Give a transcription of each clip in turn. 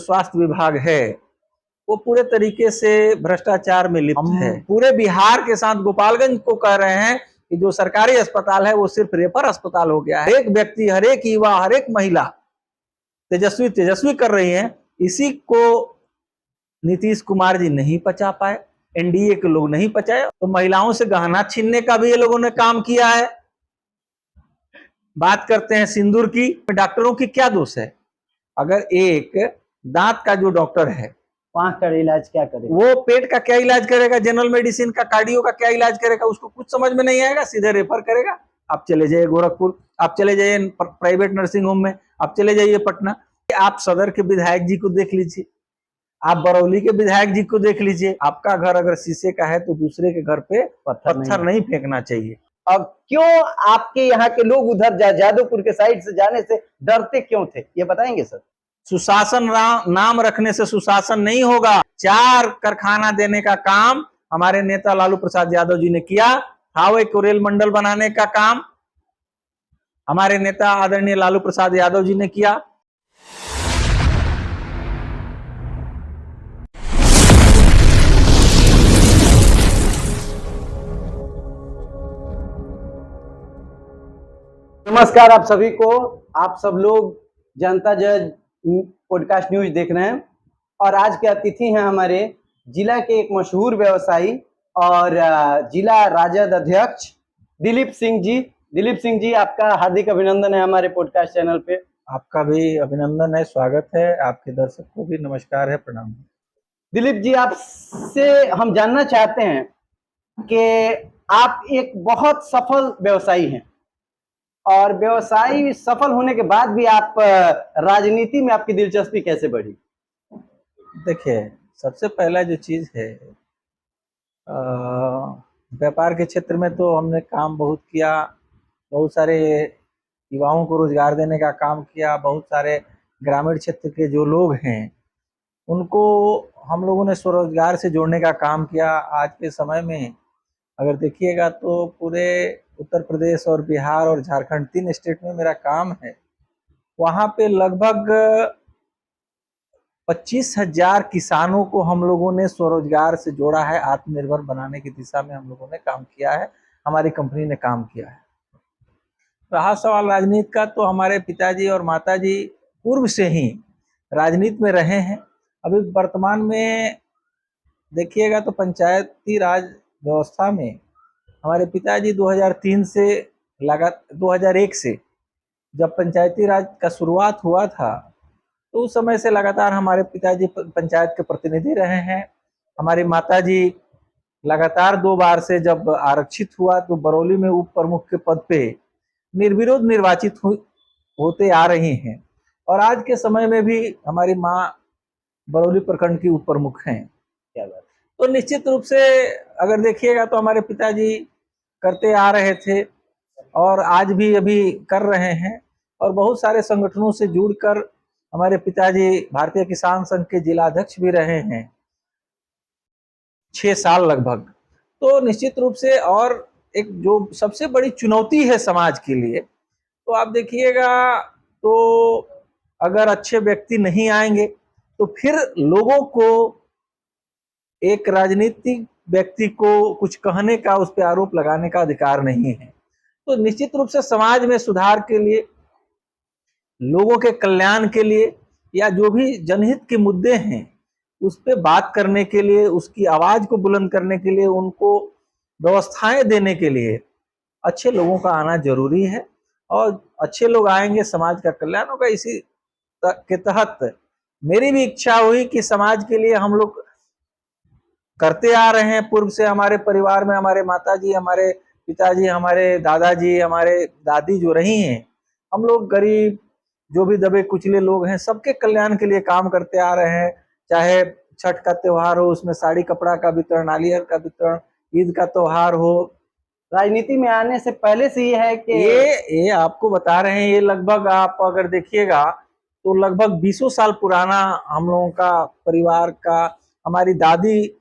स्वास्थ्य विभाग है वो पूरे तरीके से भ्रष्टाचार में लिप्त है। पूरे बिहार के साथ गोपालगंज को कह रहे हैं कि जो सरकारी अस्पताल है वो सिर्फ रेफर अस्पताल हो गया है। हर एक व्यक्ति, हर एक युवा, हर एक महिला तेजस्वी कर रही है। इसी को नीतीश कुमार जी नहीं पचा पाए, एनडीए के लोग नहीं पचाए, तो महिलाओं से गहना छीनने का भी ये लोगों ने काम किया है। बात करते हैं सिंदूर की, डॉक्टरों की क्या दोष है? अगर एक दांत का जो डॉक्टर है आंख का इलाज क्या करेगा, वो पेट का क्या इलाज करेगा, जनरल मेडिसिन का, कार्डियो का क्या इलाज करेगा? उसको कुछ समझ में नहीं आएगा, सीधे रेफर करेगा। आप चले जाइए गोरखपुर, आप चले जाइए प्राइवेट नर्सिंग होम में, आप चले जाइए पटना, आप सदर के विधायक जी को देख लीजिए, आप बरौली के विधायक जी को देख लीजिए। आपका घर अगर शीशे का है तो दूसरे के घर पे पत्थर नहीं फेंकना चाहिए। अब क्यों आपके यहाँ के लोग उधर जादवपुर के साइड से जाने से डरते क्यों थे, ये बताएंगे सर? सुशासन नाम रखने से सुशासन नहीं होगा। 4 कारखाना देने का काम हमारे नेता लालू प्रसाद यादव जी ने किया। हाईवे को रेल मंडल बनाने का काम हमारे नेता आदरणीय लालू प्रसाद यादव जी ने किया। नमस्कार आप सभी को, आप सब लोग जनता जज पॉडकास्ट न्यूज देख रहे हैं और आज के अतिथि हैं हमारे जिला के एक मशहूर व्यवसायी और जिला राजद अध्यक्ष दिलीप सिंह जी। दिलीप सिंह जी, आपका हार्दिक अभिनंदन है हमारे पॉडकास्ट चैनल पे। आपका भी अभिनंदन है, स्वागत है। आपके दर्शक को भी नमस्कार है, प्रणाम। दिलीप जी, आपसे हम जानना चाहते हैं कि आप एक बहुत सफल व्यवसायी हैं और व्यवसायी सफल होने के बाद भी आप राजनीति में आपकी दिलचस्पी कैसे बढ़ी? देखिए, सबसे पहला जो चीज है, व्यापार के क्षेत्र में तो हमने काम बहुत किया, बहुत सारे युवाओं को रोजगार देने का काम किया। बहुत सारे ग्रामीण क्षेत्र के जो लोग हैं उनको हम लोगों ने स्वरोजगार से जोड़ने का काम किया। आज के समय में अगर देखिएगा तो पूरे उत्तर प्रदेश और बिहार और झारखंड, 3 स्टेट में मेरा काम है। वहाँ पे लगभग 25,000 किसानों को हम लोगों ने स्वरोजगार से जोड़ा है। आत्मनिर्भर बनाने की दिशा में हम लोगों ने काम किया है, हमारी कंपनी ने काम किया है। रहा सवाल राजनीति का, तो हमारे पिताजी और माताजी पूर्व से ही राजनीति में रहे हैं। अभी वर्तमान में देखिएगा तो पंचायती राज व्यवस्था में हमारे पिताजी 2003 से 2001 से जब पंचायती राज का शुरुआत हुआ था तो उस समय से लगातार हमारे पिताजी पंचायत के प्रतिनिधि रहे हैं। हमारी माताजी लगातार 2 बार से जब आरक्षित हुआ तो बरौली में उप प्रमुख के पद पे निर्विरोध निर्वाचित होते आ रही हैं और आज के समय में भी हमारी माँ बरौली प्रखंड की उप प्रमुख हैं। क्या बात। तो निश्चित रूप से अगर देखिएगा तो हमारे पिताजी करते आ रहे थे और आज भी अभी कर रहे हैं और बहुत सारे संगठनों से जुड़कर हमारे पिताजी भारतीय किसान संघ के जिलाध्यक्ष भी रहे हैं 6 साल लगभग। तो निश्चित रूप से और एक जो सबसे बड़ी चुनौती है समाज के लिए, तो आप देखिएगा तो अगर अच्छे व्यक्ति नहीं आएंगे तो फिर लोगों को एक राजनीतिक व्यक्ति को कुछ कहने का, उस पर आरोप लगाने का अधिकार नहीं है। तो निश्चित रूप से समाज में सुधार के लिए, लोगों के कल्याण के लिए या जो भी जनहित के मुद्दे हैं उस पर बात करने के लिए, उसकी आवाज को बुलंद करने के लिए, उनको व्यवस्थाएं देने के लिए अच्छे लोगों का आना जरूरी है और अच्छे लोग आएंगे, समाज का कल्याण होगा। इसी के तहत मेरी भी इच्छा हुई कि समाज के लिए हम लोग करते आ रहे हैं। पूर्व से हमारे परिवार में हमारे माताजी, हमारे पिताजी, हमारे दादाजी, हमारे दादी जो रही हैं, हम लोग गरीब जो भी दबे कुचले लोग हैं सबके कल्याण के लिए काम करते आ रहे हैं। चाहे छठ का त्योहार हो, उसमें साड़ी कपड़ा का वितरण, नारियल का वितरण, ईद का त्योहार हो। राजनीति में आने से पहले से ये है कि ये आपको बता रहे हैं, ये लगभग आप अगर देखिएगा तो लगभग 20 साल पुराना हम लोगों का परिवार का। हमारी दादी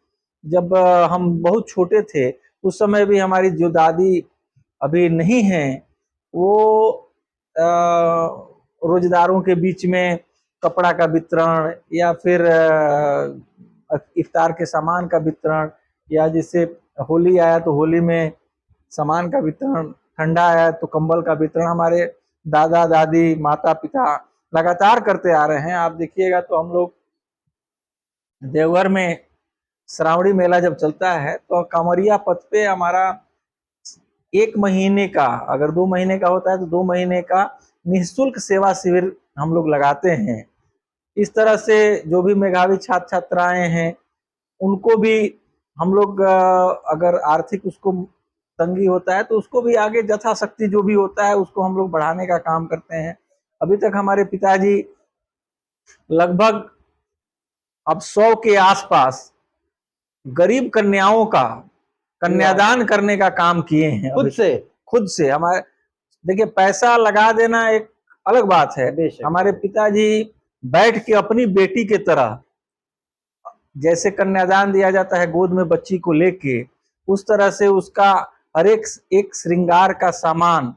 जब हम बहुत छोटे थे उस समय भी हमारी जो दादी अभी नहीं हैं वो रोजगारों के बीच में कपड़ा का वितरण या फिर इफ्तार के सामान का वितरण, या जैसे होली आया तो होली में सामान का वितरण, ठंडा आया तो कंबल का वितरण हमारे दादा दादी माता पिता लगातार करते आ रहे हैं। आप देखिएगा तो हम लोग देवघर में श्रावणी मेला जब चलता है तो कांवरिया पथ पे हमारा 1 महीने का, अगर 2 महीने का होता है तो 2 महीने का निःशुल्क सेवा शिविर हम लोग लगाते हैं। इस तरह से जो भी मेधावी छात्र छात्राएं हैं उनको भी हम लोग अगर आर्थिक उसको तंगी होता है तो उसको भी आगे यथाशक्ति जो भी होता है उसको हम लोग बढ़ाने का काम करते हैं। अभी तक हमारे पिताजी लगभग अब 100 के आसपास गरीब कन्याओं का कन्यादान करने का काम किए हैं खुद से। हमारे देखिए, पैसा लगा देना एक अलग बात है, हमारे पिताजी बैठ के अपनी बेटी के तरह, जैसे कन्यादान दिया जाता है गोद में बच्ची को लेके, उस तरह से उसका हर एक श्रृंगार का सामान,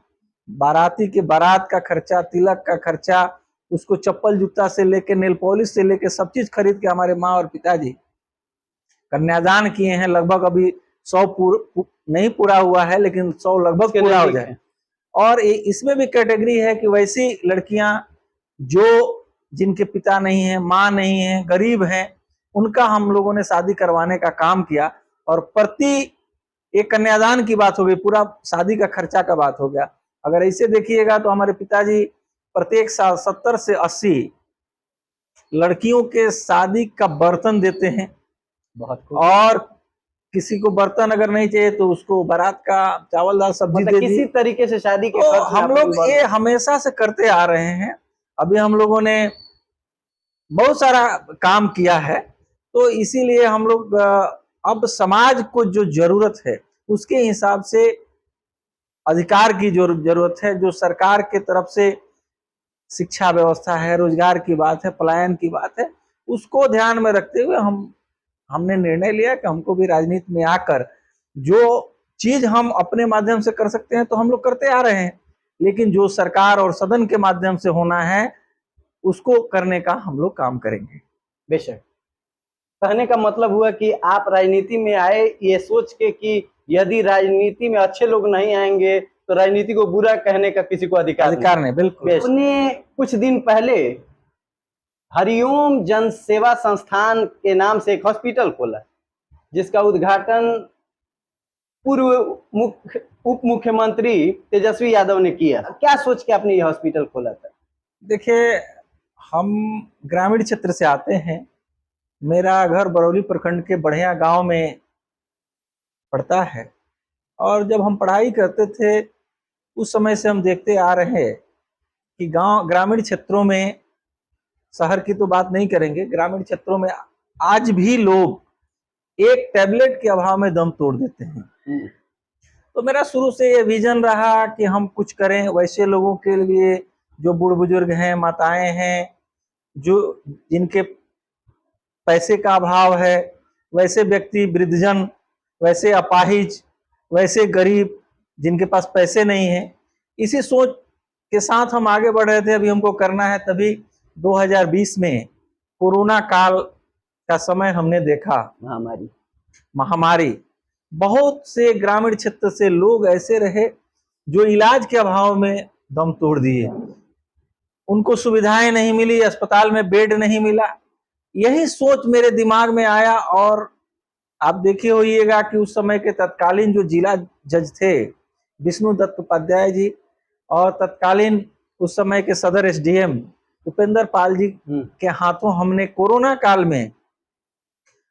बाराती के बारात का खर्चा, तिलक का खर्चा, उसको चप्पल जूता से लेके नेल पॉलिश से लेके सब चीज खरीद के हमारे माँ और पिताजी कन्यादान किए हैं। लगभग अभी 100 नहीं पूरा हुआ है, लेकिन 100 लगभग पूरा हो जाए। और इसमें भी कैटेगरी है कि वैसी लड़कियां जो जिनके पिता नहीं है, माँ नहीं है, गरीब हैं, उनका हम लोगों ने शादी करवाने का काम किया। और प्रति एक कन्यादान की बात हो गई, पूरा शादी का खर्चा का बात हो गया। अगर ऐसे देखिएगा तो हमारे पिताजी प्रत्येक साल 70 से 80 लड़कियों के शादी का बर्तन देते हैं। बहुत और किसी को बर्तन अगर नहीं चाहिए तो उसको बारात का चावल दाल सब्जी दे दी। किसी तरीके से शादी के तो हम लोग ये हमेशा से करते आ रहे हैं। अभी हम लोगों ने बहुत सारा काम किया है, तो इसीलिए हम लोग अब समाज को जो जरूरत है उसके हिसाब से अधिकार की जो जरूरत है, जो सरकार के तरफ से शिक्षा व्यवस्था है, रोजगार की बात है, पलायन की बात है, उसको ध्यान में रखते हुए हमने निर्णय लिया कि हमको भी राजनीति में आकर जो चीज हम अपने माध्यम से कर सकते हैं तो हम लोग करते आ रहे हैं, लेकिन जो सरकार और सदन के माध्यम से होना है उसको करने का हम लोग काम करेंगे। बेशक, कहने का मतलब हुआ कि आप राजनीति में आए ये सोच के कि यदि राजनीति में अच्छे लोग नहीं आएंगे तो राजनीति को बुरा कहने का किसी को अधिकार नहीं। बिल्कुल। उसने कुछ दिन पहले हरिओम जन सेवा संस्थान के नाम से एक हॉस्पिटल खोला, जिसका उद्घाटन पूर्व उप मुख्यमंत्री तेजस्वी यादव ने किया। क्या सोच के आपने ये हॉस्पिटल खोला था? देखिए, हम ग्रामीण क्षेत्र से आते हैं। मेरा घर बरौली प्रखंड के बढ़िया गांव में पड़ता है, और जब हम पढ़ाई करते थे उस समय से हम देखते आ रहे हैं कि ग्रामीण क्षेत्रों में, शहर की तो बात नहीं करेंगे, ग्रामीण क्षेत्रों में आज भी लोग एक टैबलेट के अभाव में दम तोड़ देते हैं। तो मेरा शुरू से ये विजन रहा कि हम कुछ करें वैसे लोगों के लिए जो बूढ़ बुजुर्ग हैं, माताएं हैं, जो जिनके पैसे का अभाव है, वैसे व्यक्ति, वृद्धजन, वैसे अपाहिज, वैसे गरीब जिनके पास पैसे नहीं है। इसी सोच के साथ हम आगे बढ़ रहे थे। अभी हमको करना है, तभी 2020 में कोरोना काल का समय हमने देखा, महामारी। बहुत से ग्रामीण क्षेत्र से लोग ऐसे रहे जो इलाज के अभाव में दम तोड़ दिए, उनको सुविधाएं नहीं मिली, अस्पताल में बेड नहीं मिला। यही सोच मेरे दिमाग में आया, और आप देखे होइएगा कि उस समय के तत्कालीन जो जिला जज थे विष्णु दत्त उपाध्याय जी, और तत्कालीन उस समय के सदर एसडीएम उपेंद्र पाल जी के हाथों हमने कोरोना काल में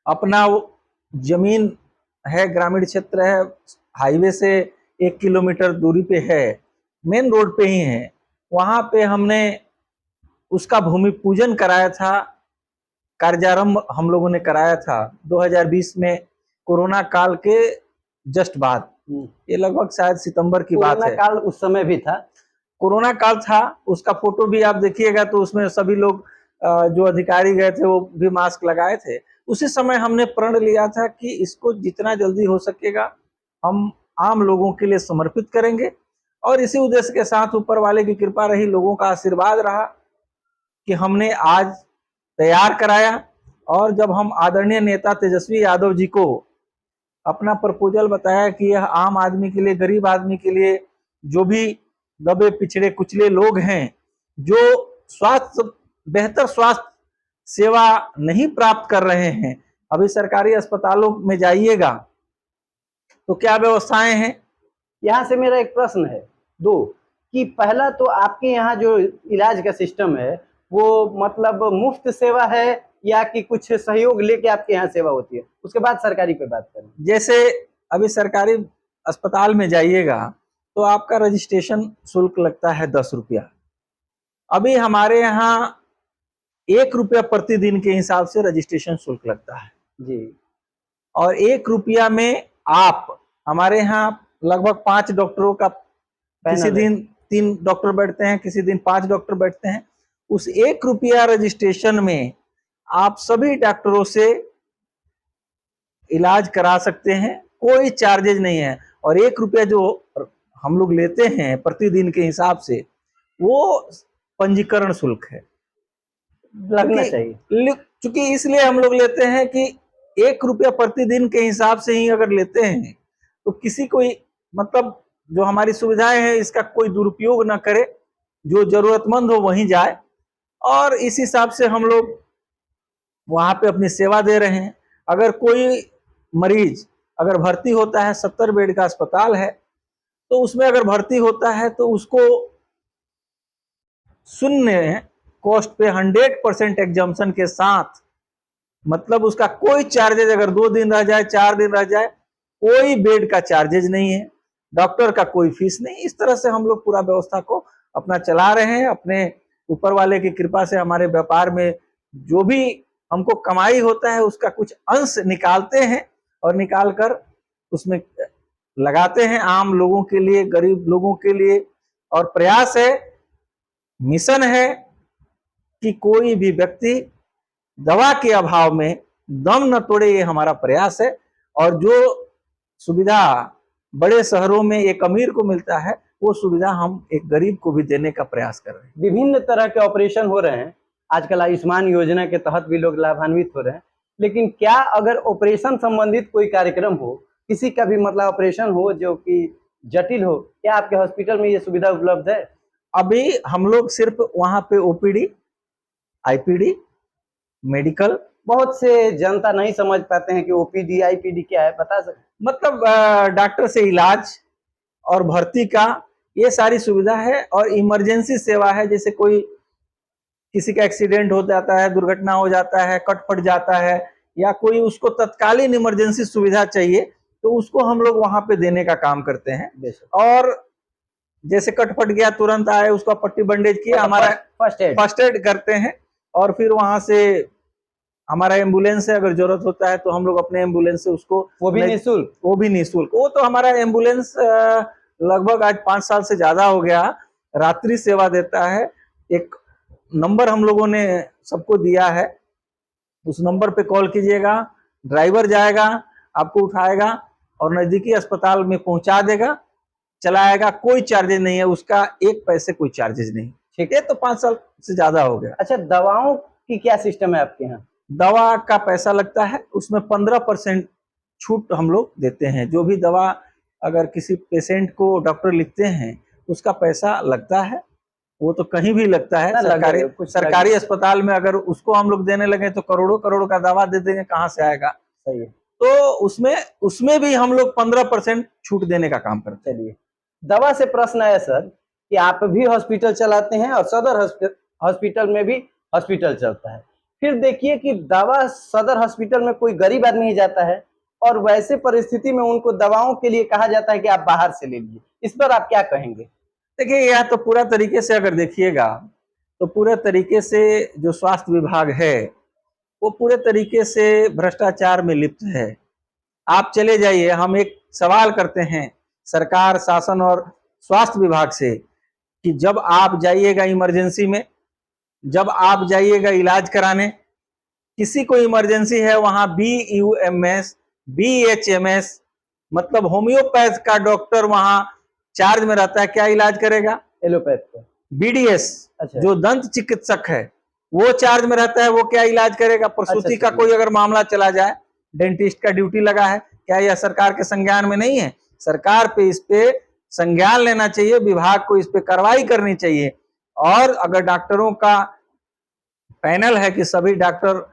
अपना जमीन है, ग्रामीण क्षेत्र है, हाईवे से 1 किलोमीटर दूरी पे है, मेन रोड पे ही है, वहां पे हमने उसका भूमि पूजन कराया था, कार्यारंभ हम लोगों ने कराया था 2020 में, कोरोना काल के जस्ट बाद। ये लगभग शायद सितंबर की बात है। कोरोना काल उस समय भी था, कोरोना काल था। उसका फोटो भी आप देखिएगा तो उसमें सभी लोग जो अधिकारी गए थे वो भी मास्क लगाए थे। उसी समय हमने प्रण लिया था कि इसको जितना जल्दी हो सकेगा हम आम लोगों के लिए समर्पित करेंगे, और इसी उद्देश्य के साथ ऊपर वाले की कृपा रही, लोगों का आशीर्वाद रहा कि हमने आज तैयार कराया, और जब हम आदरणीय नेता तेजस्वी यादव जी को अपना प्रपोजल बताया कि यह आम आदमी के लिए, गरीब आदमी के लिए, जो भी दबे पिछड़े कुचले लोग हैं, जो बेहतर स्वास्थ्य सेवा नहीं प्राप्त कर रहे हैं, अभी सरकारी अस्पतालों में जाइएगा तो क्या व्यवस्थाएं हैं। यहाँ से मेरा एक प्रश्न है, दो, कि पहला तो आपके यहाँ जो इलाज का सिस्टम है वो मतलब मुफ्त सेवा है या कि कुछ सहयोग लेके आपके यहाँ सेवा होती है, उसके बाद सरकारी पे बात करें। जैसे अभी सरकारी अस्पताल में जाइएगा तो आपका रजिस्ट्रेशन शुल्क लगता है 10 रुपया। अभी हमारे यहाँ 1 रुपया प्रतिदिन के हिसाब से रजिस्ट्रेशन शुल्क लगता है जी, और 1 रुपया में आप, हमारे यहाँ लगभग 5 डॉक्टरों का, किसी दिन 3 डॉक्टर बैठते हैं, किसी दिन 5 डॉक्टर बैठते हैं। उस 1 रुपया रजिस्ट्रेशन में आप सभी डॉक्टरों से इलाज करा सकते हैं, कोई चार्जेज नहीं है। और 1 रुपया जो हम लोग लेते हैं प्रतिदिन के हिसाब से, वो पंजीकरण शुल्क है, लगना चाहिए। चूंकि इसलिए हम लोग लेते हैं कि 1 रुपया प्रतिदिन के हिसाब से ही अगर लेते हैं तो किसी कोई मतलब जो हमारी सुविधाएं हैं इसका कोई दुरुपयोग ना करे, जो जरूरतमंद हो वहीं जाए, और इस हिसाब से हम लोग वहां पे अपनी सेवा दे रहे हैं। अगर कोई मरीज अगर भर्ती होता है, 70 बेड का अस्पताल है, तो उसमें अगर भर्ती होता है तो उसको शून्य कॉस्ट पे 100% एग्जम्पशन के साथ, मतलब उसका कोई चार्जेज, अगर 2 दिन रह जाए, 4 दिन रह जाए, कोई बेड का चार्जेज नहीं है, डॉक्टर का कोई फीस नहीं। इस तरह से हम लोग पूरा व्यवस्था को अपना चला रहे हैं। अपने ऊपर वाले की कृपा से हमारे व्यापार में जो भी हमको कमाई होता है उसका कुछ अंश निकालते हैं और निकाल कर उसमें लगाते हैं आम लोगों के लिए, गरीब लोगों के लिए। और प्रयास है, मिशन है कि कोई भी व्यक्ति दवा के अभाव में दम न तोड़े, ये हमारा प्रयास है। और जो सुविधा बड़े शहरों में एक अमीर को मिलता है, वो सुविधा हम एक गरीब को भी देने का प्रयास कर रहे हैं। विभिन्न तरह के ऑपरेशन हो रहे हैं आजकल, आयुष्मान योजना के तहत भी लोग लाभान्वित हो रहे हैं, लेकिन क्या अगर ऑपरेशन संबंधित कोई कार्यक्रम हो, किसी का भी मतलब ऑपरेशन हो जो कि जटिल हो, क्या आपके हॉस्पिटल में ये सुविधा उपलब्ध है? अभी हम लोग सिर्फ वहां पे ओपीडी, आईपीडी, मेडिकल, बहुत से जनता नहीं समझ पाते हैं कि ओपीडी आईपीडी क्या है, बता सकते? मतलब डॉक्टर से इलाज और भर्ती का ये सारी सुविधा है। और इमरजेंसी सेवा है, जैसे कोई किसी का एक्सीडेंट हो जाता है, दुर्घटना हो जाता है, कट फट जाता है, या कोई उसको तत्कालीन इमरजेंसी सुविधा चाहिए, तो उसको हम लोग वहां पे देने का काम करते हैं। और जैसे कट फट गया, तुरंत आए, उसका पट्टी बंडेज किया, हमारा फर्स्ट एड करते हैं। और फिर वहां से हमारा एम्बुलेंस है, अगर जरूरत होता है तो हम लोग अपने एम्बुलेंस से उसको, वो भी निःशुल्क। वो तो हमारा एम्बुलेंस लगभग आज 5 साल से ज्यादा हो गया, रात्रि सेवा देता है। एक नंबर हम लोगों ने सबको दिया है, उस नंबर पे कॉल कीजिएगा, ड्राइवर जाएगा, आपको उठाएगा और नजदीकी अस्पताल में पहुंचा देगा, चलाएगा, कोई चार्जेज नहीं है उसका, 1 पैसे कोई चार्जेज नहीं। ठीक है, तो 5 साल से ज्यादा हो गया। अच्छा, दवाओं की क्या सिस्टम है आपके यहाँ? दवा का पैसा लगता है, उसमें 15% छूट हम लोग देते हैं। जो भी दवा अगर किसी पेशेंट को डॉक्टर लिखते हैं उसका पैसा लगता है, वो तो कहीं भी लगता है। सरकारी अस्पताल में अगर उसको हम लोग देने लगे तो करोड़ों का दवा दे देंगे, कहाँ से आएगा। सही है। तो उसमें भी हम लोग 15% छूट देने का काम करते हैं। चलिए, दवा से प्रश्न आया सर कि आप भी हॉस्पिटल चलाते हैं और सदर हॉस्पिटल में भी हॉस्पिटल चलता है। फिर देखिए कि दवा सदर हॉस्पिटल में कोई गरीब आदमी ही जाता है और वैसे परिस्थिति में उनको दवाओं के लिए कहा जाता है कि आप बाहर से ले लीजिए, इस पर आप क्या कहेंगे? देखिए, यह तो पूरा तरीके से अगर देखिएगा तो पूरे तरीके से जो स्वास्थ्य विभाग है वो पूरे तरीके से भ्रष्टाचार में लिप्त है। आप चले जाइए, हम एक सवाल करते हैं सरकार, शासन और स्वास्थ्य विभाग से कि जब आप जाइएगा इमरजेंसी में, जब आप जाइएगा इलाज कराने, किसी को इमरजेंसी है, वहां BUMS, BHMS मतलब होम्योपैथ का डॉक्टर वहां चार्ज में रहता है, क्या इलाज करेगा? एलोपैथ का। BDS अच्छा। जो दंत चिकित्सक है वो चार्ज में रहता है, वो क्या इलाज करेगा? प्रसूति का कोई अगर मामला चला जाए, डेंटिस्ट का ड्यूटी लगा है, क्या यह सरकार के संज्ञान में नहीं है? सरकार पे इस पे संज्ञान लेना चाहिए, विभाग को इस पे कार्रवाई करनी चाहिए। और अगर डॉक्टरों का पैनल है कि सभी डॉक्टर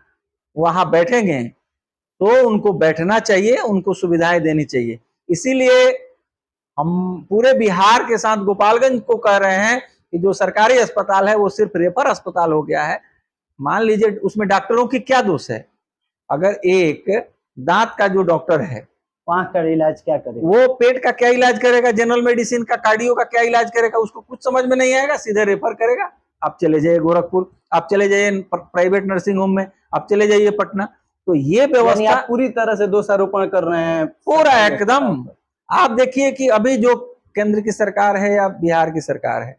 वहां बैठेंगे, तो उनको बैठना चाहिए, उनको सुविधाएं देनी चाहिए। इसीलिए हम पूरे बिहार के साथ गोपालगंज को कह रहे हैं कि जो सरकारी अस्पताल है वो सिर्फ रेफर अस्पताल हो गया है। मान लीजिए उसमें डॉक्टरों की क्या दोष है? अगर एक दांत का जो डॉक्टर है, आंख का इलाज क्या करेगा? वो पेट का क्या इलाज करेगा? जनरल मेडिसिन का, कार्डियो का क्या इलाज करेगा? उसको कुछ समझ में नहीं आएगा, सीधे रेफर करेगा। आप चले जाइए गोरखपुर, आप चले जाइए प्राइवेट नर्सिंग होम में, आप चले जाइए पटना। तो ये व्यवस्था पूरी तरह से दोषारोपण कर रहे हैं पूरा एकदम। आप देखिए कि अभी जो केंद्र की सरकार है या बिहार की सरकार है,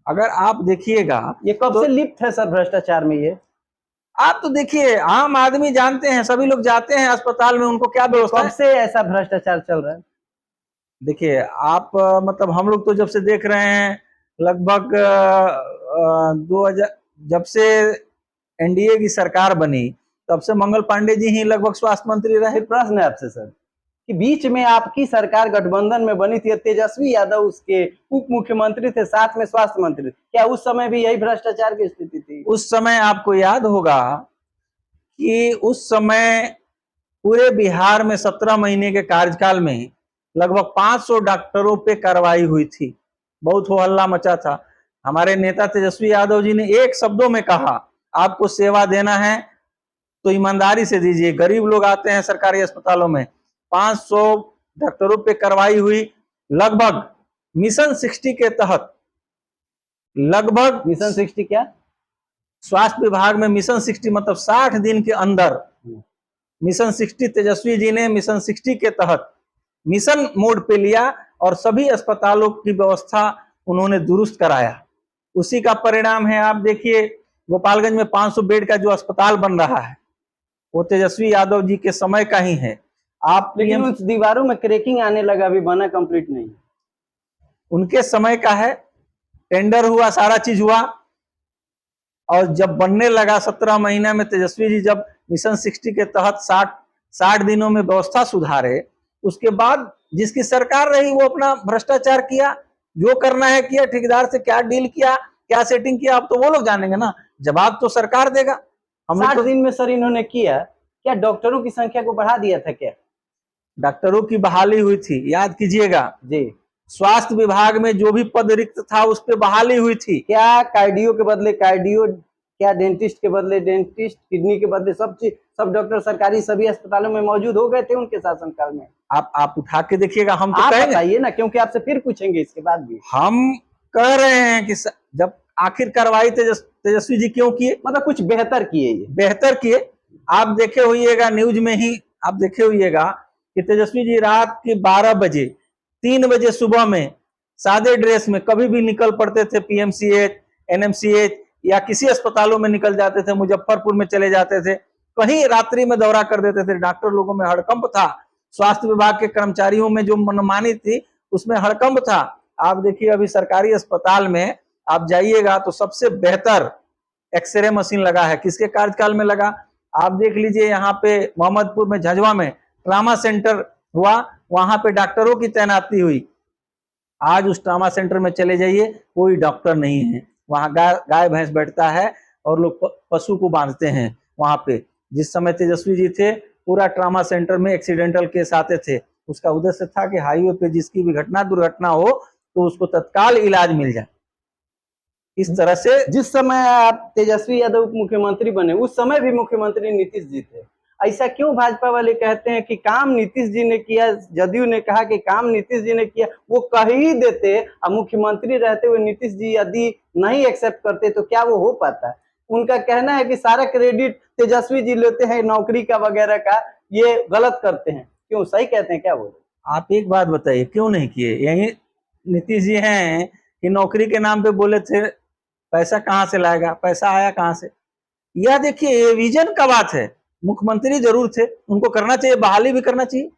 अगर आप देखिएगा, ये कब से लिप्त है सर भ्रष्टाचार में? ये आप तो देखिए, आम आदमी जानते हैं, सभी लोग जाते हैं अस्पताल में, उनको क्या व्यवस्था कब से ऐसा भ्रष्टाचार चल रहा है? देखिए आप, मतलब हम लोग तो जब से देख रहे हैं, लगभग 2000 जब से एनडीए की सरकार बनी, तब से मंगल पांडे जी ही लगभग स्वास्थ्य मंत्री रहे। प्रश्न है आपसे सर कि बीच में आपकी सरकार गठबंधन में बनी थी, तेजस्वी यादव उसके उप मुख्यमंत्री थे, साथ में स्वास्थ्य मंत्री, क्या उस समय भी यही भ्रष्टाचार की स्थिति थी? उस समय आपको याद होगा कि उस समय पूरे बिहार में 17 महीने के कार्यकाल में लगभग 500 डॉक्टरों पे कार्रवाई हुई थी। बहुत हो हल्ला मचा था। हमारे नेता तेजस्वी यादव जी ने एक शब्दों में कहा, आपको सेवा देना है तो ईमानदारी से दीजिए। गरीब लोग आते हैं सरकारी अस्पतालों में। 500 डॉक्टरों पे कार्रवाई हुई। लगभग मिशन 60 के तहत, लगभग मिशन 60 क्या? स्वास्थ्य विभाग में मिशन 60 मतलब 60 दिन के अंदर मिशन 60, तेजस्वी जी ने मिशन 60 के तहत मिशन मोड पे लिया और सभी अस्पतालों की व्यवस्था उन्होंने दुरुस्त कराया। उसी का परिणाम है, आप देखिए गोपालगंज में 500 बेड का जो अस्पताल बन रहा है, वो तेजस्वी यादव जी के समय का ही है। आप लेकिन उस दीवारों में क्रैकिंग आने लगा, अभी बना कंप्लीट नहीं। उनके समय का है, टेंडर हुआ, सारा चीज हुआ, और जब बनने लगा 17 महीने में, तेजस्वी जी जब मिशन 60 के तहत 60 दिनों में व्यवस्था सुधारे, उसके बाद जिसकी सरकार रही वो अपना भ्रष्टाचार किया, जो करना है किया, ठेकेदार से क्या डील किया, क्या सेटिंग किया, अब तो वो लोग जानेंगे ना, जवाब तो सरकार देगा। हम 60 दिन में सर इन्होंने किया क्या? डॉक्टरों की संख्या को बढ़ा दिया था क्या? डॉक्टरों की बहाली हुई थी, याद कीजिएगा जी। स्वास्थ्य विभाग में जो भी पद रिक्त था उस पर बहाली हुई थी। क्या कार्डियो के बदले कार्डियो, क्या डेंटिस्ट के बदले डेंटिस्ट, किडनी के बदले सब चीज, सब डॉक्टर सरकारी सभी अस्पतालों में मौजूद हो गए थे उनके शासनकाल में। आप उठा के देखिएगा। हम तो बताइए ना, क्योंकि आपसे फिर पूछेंगे इसके बाद भी। हम कह रहे हैं कि जब आखिर कार्रवाई तेजस्वी जी क्यों किए, मतलब कुछ बेहतर किए, बेहतर किए। आप देखे होइएगा न्यूज में ही, आप देखे होइएगा कि तेजस्वी जी रात के 12 बजे 3 बजे सुबह में सादे ड्रेस में कभी भी निकल पड़ते थे, पीएमसीएच, एनएमसीएच या किसी अस्पतालों में निकल जाते थे, मुजफ्फरपुर में चले जाते थे, कहीं रात्रि में दौरा कर देते थे। डॉक्टर लोगों में हड़कंप था, स्वास्थ्य विभाग के कर्मचारियों में जो मनमानी थी उसमें हड़कंप था। आप देखिए अभी सरकारी अस्पताल में आप जाइएगा तो सबसे बेहतर एक्सरे मशीन लगा है। किसके कार्यकाल में लगा? आप देख लीजिए, यहाँ पे मोहम्मदपुर में, झंझवा में ट्रामा सेंटर हुआ, वहां पे डॉक्टरों की तैनाती हुई। आज उस ट्रामा सेंटर में चले जाइए, कोई डॉक्टर नहीं है। वहां गाय भैंस बैठता है और लोग पशु को बांधते हैं वहां पे। जिस समय तेजस्वी जी थे, पूरा ट्रामा सेंटर में एक्सीडेंटल केस आते थे। उसका उद्देश्य था कि हाईवे पे जिसकी भी दुर्घटना हो तो उसको तत्काल इलाज मिल जाए। इस तरह से जिस समय आप तेजस्वी यादव मुख्यमंत्री बने, उस समय भी मुख्यमंत्री नीतीश जी थे। ऐसा क्यों भाजपा वाले कहते हैं कि काम नीतीश जी ने किया? जदयू ने कहा कि काम नीतीश जी ने किया, वो कह ही देते, और मुख्यमंत्री रहते हुए नीतीश जी यदि नहीं एक्सेप्ट करते तो क्या वो हो पाता है? उनका कहना है कि सारा क्रेडिट तेजस्वी जी लेते हैं नौकरी का वगैरह का, ये गलत करते हैं। क्यों, सही कहते हैं क्या वो? आप एक बात बताइए, क्यों नहीं किए? यही नीतीश जी हैं कि नौकरी के नाम पे बोले थे, पैसा कहाँ से लाएगा, पैसा आया कहाँ से? यह देखिए, ये विजन का बात है। मुख्यमंत्री जरूर थे, उनको करना चाहिए, बहाली भी करना चाहिए,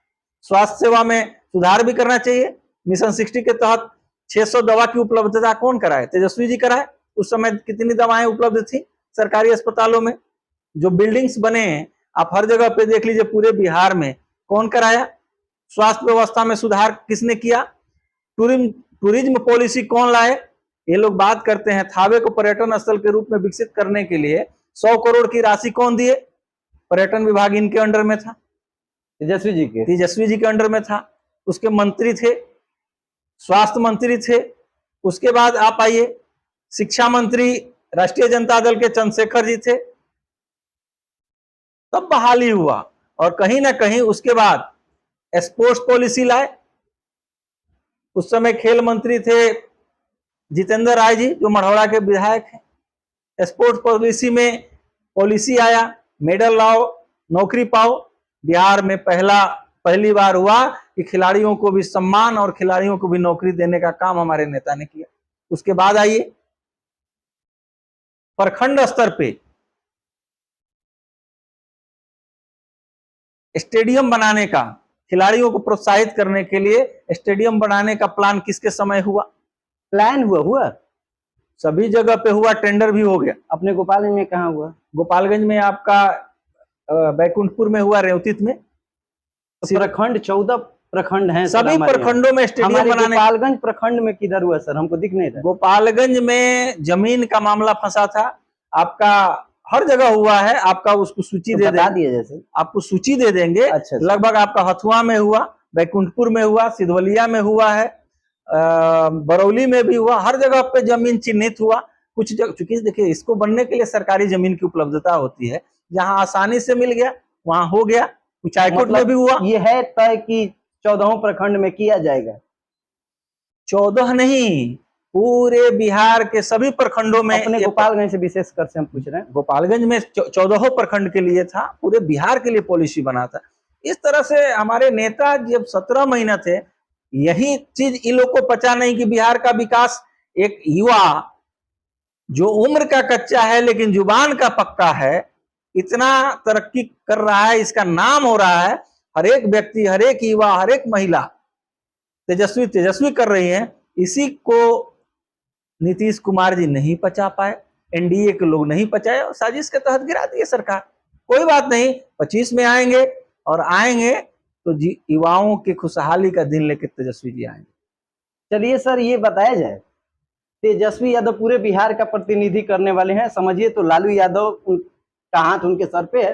स्वास्थ्य सेवा में सुधार भी करना चाहिए। मिशन 60 के तहत 600 दवा की उपलब्धता कौन कराए? तेजस्वी जी कराए। उस समय कितनी दवाएं उपलब्ध थी? सरकारी अस्पतालों में। जो बिल्डिंग्स बने हैं आप हर जगह पे देख लीजिए, पूरे बिहार में कौन कराया? स्वास्थ्य व्यवस्था में सुधार किसने किया? टूरिज्म पॉलिसी कौन लाए? ये लोग बात करते हैं थावे को पर्यटन स्थल के रूप में विकसित करने के लिए 100 करोड़ की राशि कौन दिए? पर्यटन विभाग इनके अंडर में था, तेजस्वी जी के अंडर में था। उसके मंत्री थे, स्वास्थ्य मंत्री थे। उसके बाद आप आइए, शिक्षा मंत्री राष्ट्रीय जनता दल के चंद्रशेखर जी थे। तब बहाली हुआ। और कहीं ना कहीं उसके बाद स्पोर्ट्स पॉलिसी लाए। उस समय खेल मंत्री थे जितेंद्र राय जी, जो मढ़ौरा के विधायक हैं। स्पोर्ट्स पॉलिसी में पॉलिसी आया, मेडल लाओ, नौकरी पाओ। बिहार में पहली बार हुआ कि खिलाड़ियों को भी सम्मान और खिलाड़ियों को भी नौकरी देने का काम हमारे नेता ने किया। उसके बाद आइए, प्रखंड स्तर पे स्टेडियम बनाने का, खिलाड़ियों को प्रोत्साहित करने के लिए स्टेडियम बनाने का प्लान किसके समय हुआ? प्लान हुआ सभी जगह पे हुआ, टेंडर भी हो गया। अपने गोपालगंज में कहाँ हुआ? गोपालगंज में आपका बैकुंठपुर में हुआ, रेवतीत में। तो प्रखंड 14 प्रखंड हैं, सभी प्रखंडों में स्टेडियम बनाने। गोपालगंज प्रखंड में किधर हुआ सर? हमको दिख नहीं रहा। गोपालगंज में जमीन का मामला फंसा था। आपका हर जगह हुआ है, आपका उसको सूची दे देंगे, जैसे आपको सूची दे देंगे। अच्छा। लगभग आपका हथुआ में हुआ, बैकुंठपुर में हुआ, सिधवलिया में हुआ है, बरौली में भी हुआ। हर जगह पे जमीन चिन्हित हुआ। कुछ जगह, चूंकि देखिए इसको बनने के लिए सरकारी जमीन की उपलब्धता होती है, जहां आसानी से मिल गया वहां हो गया। कुछ हाईकोर्ट में भी हुआ। ये है तय कि 14 प्रखंड में किया जाएगा? 14 नहीं, पूरे बिहार के सभी प्रखंडों में। अपने गोपालगंज से विशेष कर से हम पूछ रहे हैं। गोपालगंज में 14 प्रखंड के लिए था, पूरे बिहार के लिए पॉलिसी बना था। इस तरह से हमारे नेता जब 17 महीना थे, यही चीज इन लोग को पता नहीं कि बिहार का विकास एक युवा जो उम्र का कच्चा है लेकिन जुबान का पक्का है, इतना तरक्की कर रहा है, इसका नाम हो रहा है। हर एक व्यक्ति, हर एक युवा, हर एक महिला तेजस्वी कर रही है। इसी को नीतीश कुमार जी नहीं पचा पाए, एनडीए के लोग नहीं पचाए और साजिश के तहत गिरा दिए सरकार। कोई बात नहीं, 25 में आएंगे और आएंगे तो युवाओं की खुशहाली का दिन लेकर तेजस्वी जी आएंगे। चलिए सर, ये बताया जाए, तेजस्वी यादव पूरे बिहार का प्रतिनिधि करने वाले हैं। समझिए तो लालू यादव का हाथ उनके सर पे है।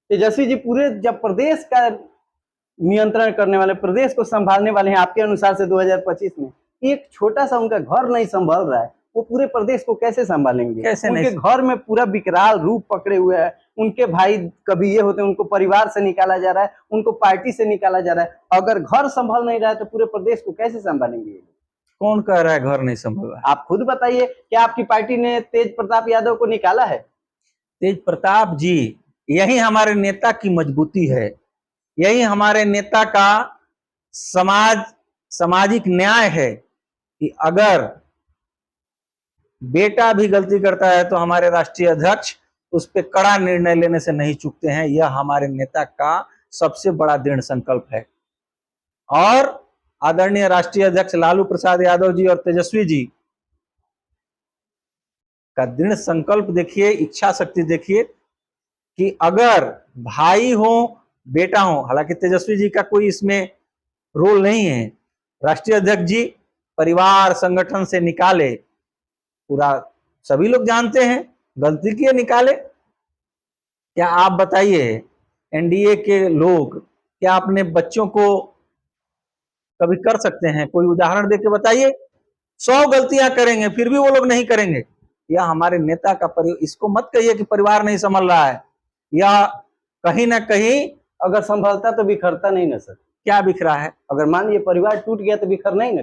तेजस्वी जी पूरे जब प्रदेश का नियंत्रण करने वाले, प्रदेश को संभालने वाले हैं, आपके अनुसार से 2025 में एक छोटा सा उनका घर नहीं संभल रहा है, वो पूरे प्रदेश को कैसे संभालेंगे? कैसे? उनके घर में पूरा विकराल रूप पकड़े हुए है। उनके भाई कभी ये होते हैं, उनको परिवार से निकाला जा रहा है, उनको पार्टी से निकाला जा रहा है। अगर घर संभल नहीं रहा है तो पूरे प्रदेश को कैसे संभालेंगे? कौन कह रहा है घर नहीं संभल रहा है? आप खुद बताइए, क्या आपकी पार्टी ने तेज प्रताप यादव को निकाला है? तेज प्रताप जी, यही हमारे नेता की मजबूती है, यही हमारे नेता का सामाजिक न्याय है कि अगर बेटा भी गलती करता है तो हमारे राष्ट्रीय अध्यक्ष उस पर कड़ा निर्णय लेने से नहीं चूकते हैं। यह हमारे नेता का सबसे बड़ा दृढ़ संकल्प है। और आदरणीय राष्ट्रीय अध्यक्ष लालू प्रसाद यादव जी और तेजस्वी जी का दृढ़ संकल्प देखिए, इच्छा शक्ति देखिए कि अगर भाई हो, बेटा हो, हालांकि तेजस्वी जी का कोई इसमें रोल नहीं है, राष्ट्रीय अध्यक्ष जी परिवार संगठन से निकाले, पूरा सभी लोग जानते हैं, गलती किए निकाले। क्या आप बताइए, एनडीए के लोग क्या अपने बच्चों को कभी कर सकते हैं? कोई उदाहरण देके बताइए। 100 गलतियां करेंगे फिर भी वो लोग नहीं करेंगे। यह हमारे नेता का इसको मत कहिए कि परिवार नहीं संभल रहा है, या कहीं ना कहीं अगर संभलता तो बिखरता नहीं ना सर। क्या बिखरा है? अगर मान लीजिए परिवार टूट गया तो बिखरना ही ना।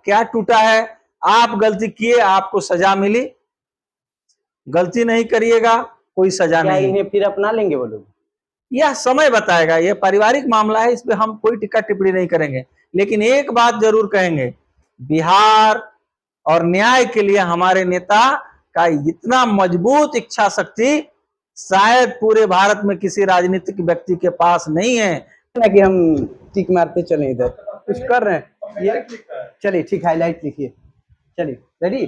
क्या टूटा है? आप गलती किए, आपको सजा मिली। गलती नहीं करिएगा, कोई सजा नहीं। इन्हें फिर अपना लेंगे वो लोग? यह समय बताएगा, यह पारिवारिक मामला है, इस पे हम कोई टिक्का टिप्पणी नहीं करेंगे। लेकिन एक बात जरूर कहेंगे, बिहार और न्याय के लिए हमारे नेता का इतना मजबूत इच्छा शक्ति शायद पूरे भारत में किसी राजनीतिक व्यक्ति के पास नहीं है। कि हम टिक मारते चले, इधर कुछ कर रहे हैं ये। चलिए ठीक, हाईलाइट लिखिए। चलिए रेडी।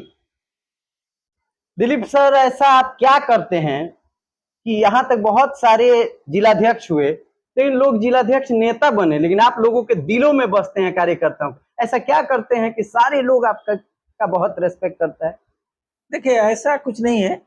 दिलीप सर, ऐसा आप क्या करते हैं कि यहाँ तक बहुत सारे जिलाध्यक्ष हुए, लेकिन लोग जिलाध्यक्ष नेता बने, लेकिन आप लोगों के दिलों में बसते हैं कार्यकर्ताओं? ऐसा क्या करते हैं कि सारे लोग आपका का बहुत रेस्पेक्ट करता है? देखिए, ऐसा कुछ नहीं है।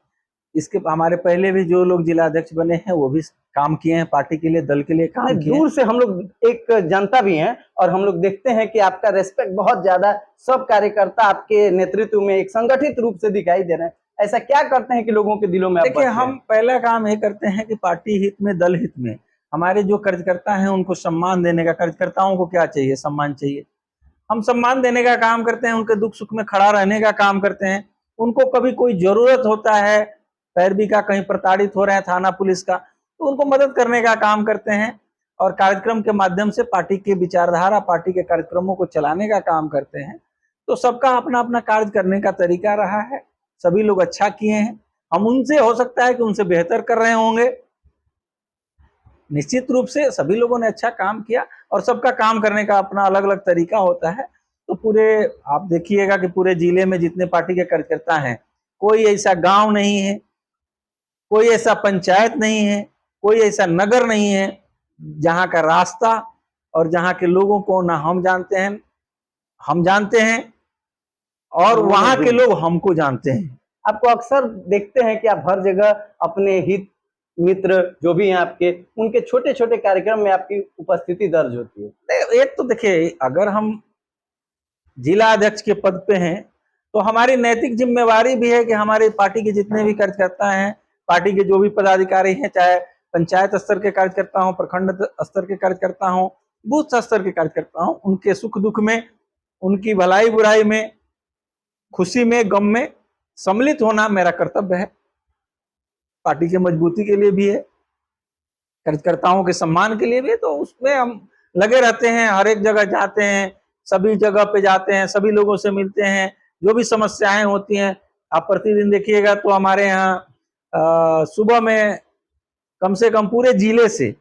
इसके हमारे पहले भी जो लोग जिलाध्यक्ष बने हैं वो भी काम किए हैं, पार्टी के लिए, दल के लिए काम किए हैं। दूर से हम लोग एक जनता भी हैं और हम लोग देखते हैं कि आपका रेस्पेक्ट बहुत ज्यादा, सब कार्यकर्ता आपके नेतृत्व में एक संगठित रूप से दिखाई दे रहे हैं। ऐसा क्या करते हैं कि लोगों के दिलों में आप देखिए, बसते हैं? हम पहला काम ये करते हैं कि पार्टी हित में, दल हित में हमारे जो कार्यकर्ता हैं उनको सम्मान देने का। कार्यकर्ताओं को क्या चाहिए? सम्मान चाहिए। हम सम्मान देने का काम करते हैं, उनके दुख सुख में खड़ा रहने का काम करते हैं। उनको कभी कोई जरूरत होता है, पैरवी का, कहीं प्रताड़ित हो रहे हैं थाना पुलिस का, तो उनको मदद करने का काम करते हैं और कार्यक्रम के माध्यम से पार्टी की विचारधारा, पार्टी के कार्यक्रमों को चलाने का काम करते हैं। तो सबका अपना अपना कार्य करने का तरीका रहा है। सभी लोग अच्छा किए हैं। हम उनसे, हो सकता है कि उनसे बेहतर कर रहे होंगे। निश्चित रूप से सभी लोगों ने अच्छा काम किया और सबका काम करने का अपना अलग अलग तरीका होता है। तो पूरे, आप देखिएगा कि पूरे जिले में जितने पार्टी के कार्यकर्ता हैं, कोई ऐसा गांव नहीं है, कोई ऐसा पंचायत नहीं है, कोई ऐसा नगर नहीं है जहां का रास्ता और जहां के लोगों को ना हम जानते हैं, हम जानते हैं और वहां के लोग हमको जानते हैं। आपको अक्सर देखते हैं कि आप हर जगह अपने हित मित्र जो भी हैं आपके, उनके छोटे छोटे कार्यक्रम में आपकी उपस्थिति दर्ज होती है। एक तो देखिए, अगर हम जिला अध्यक्ष के पद पे हैं तो हमारी नैतिक जिम्मेवारी भी है कि हमारी पार्टी के जितने भी कार्यकर्ता हैं, पार्टी के जो भी पदाधिकारी हैं, चाहे पंचायत स्तर के कार्यकर्ता हों, प्रखंड स्तर के कार्यकर्ता हों, बूथ स्तर के कार्यकर्ता हों, उनके सुख दुख में, उनकी भलाई बुराई में, खुशी में, गम में सम्मिलित होना मेरा कर्तव्य है। पार्टी की मजबूती के लिए भी है, कार्यकर्ताओं के सम्मान के लिए भी है। तो उसमें हम लगे रहते हैं, हर एक जगह जाते हैं, सभी जगह पे जाते हैं, सभी लोगों से मिलते हैं। जो भी समस्याएं होती हैं, आप प्रतिदिन देखिएगा तो हमारे यहाँ सुबह में कम से कम पूरे जिले से,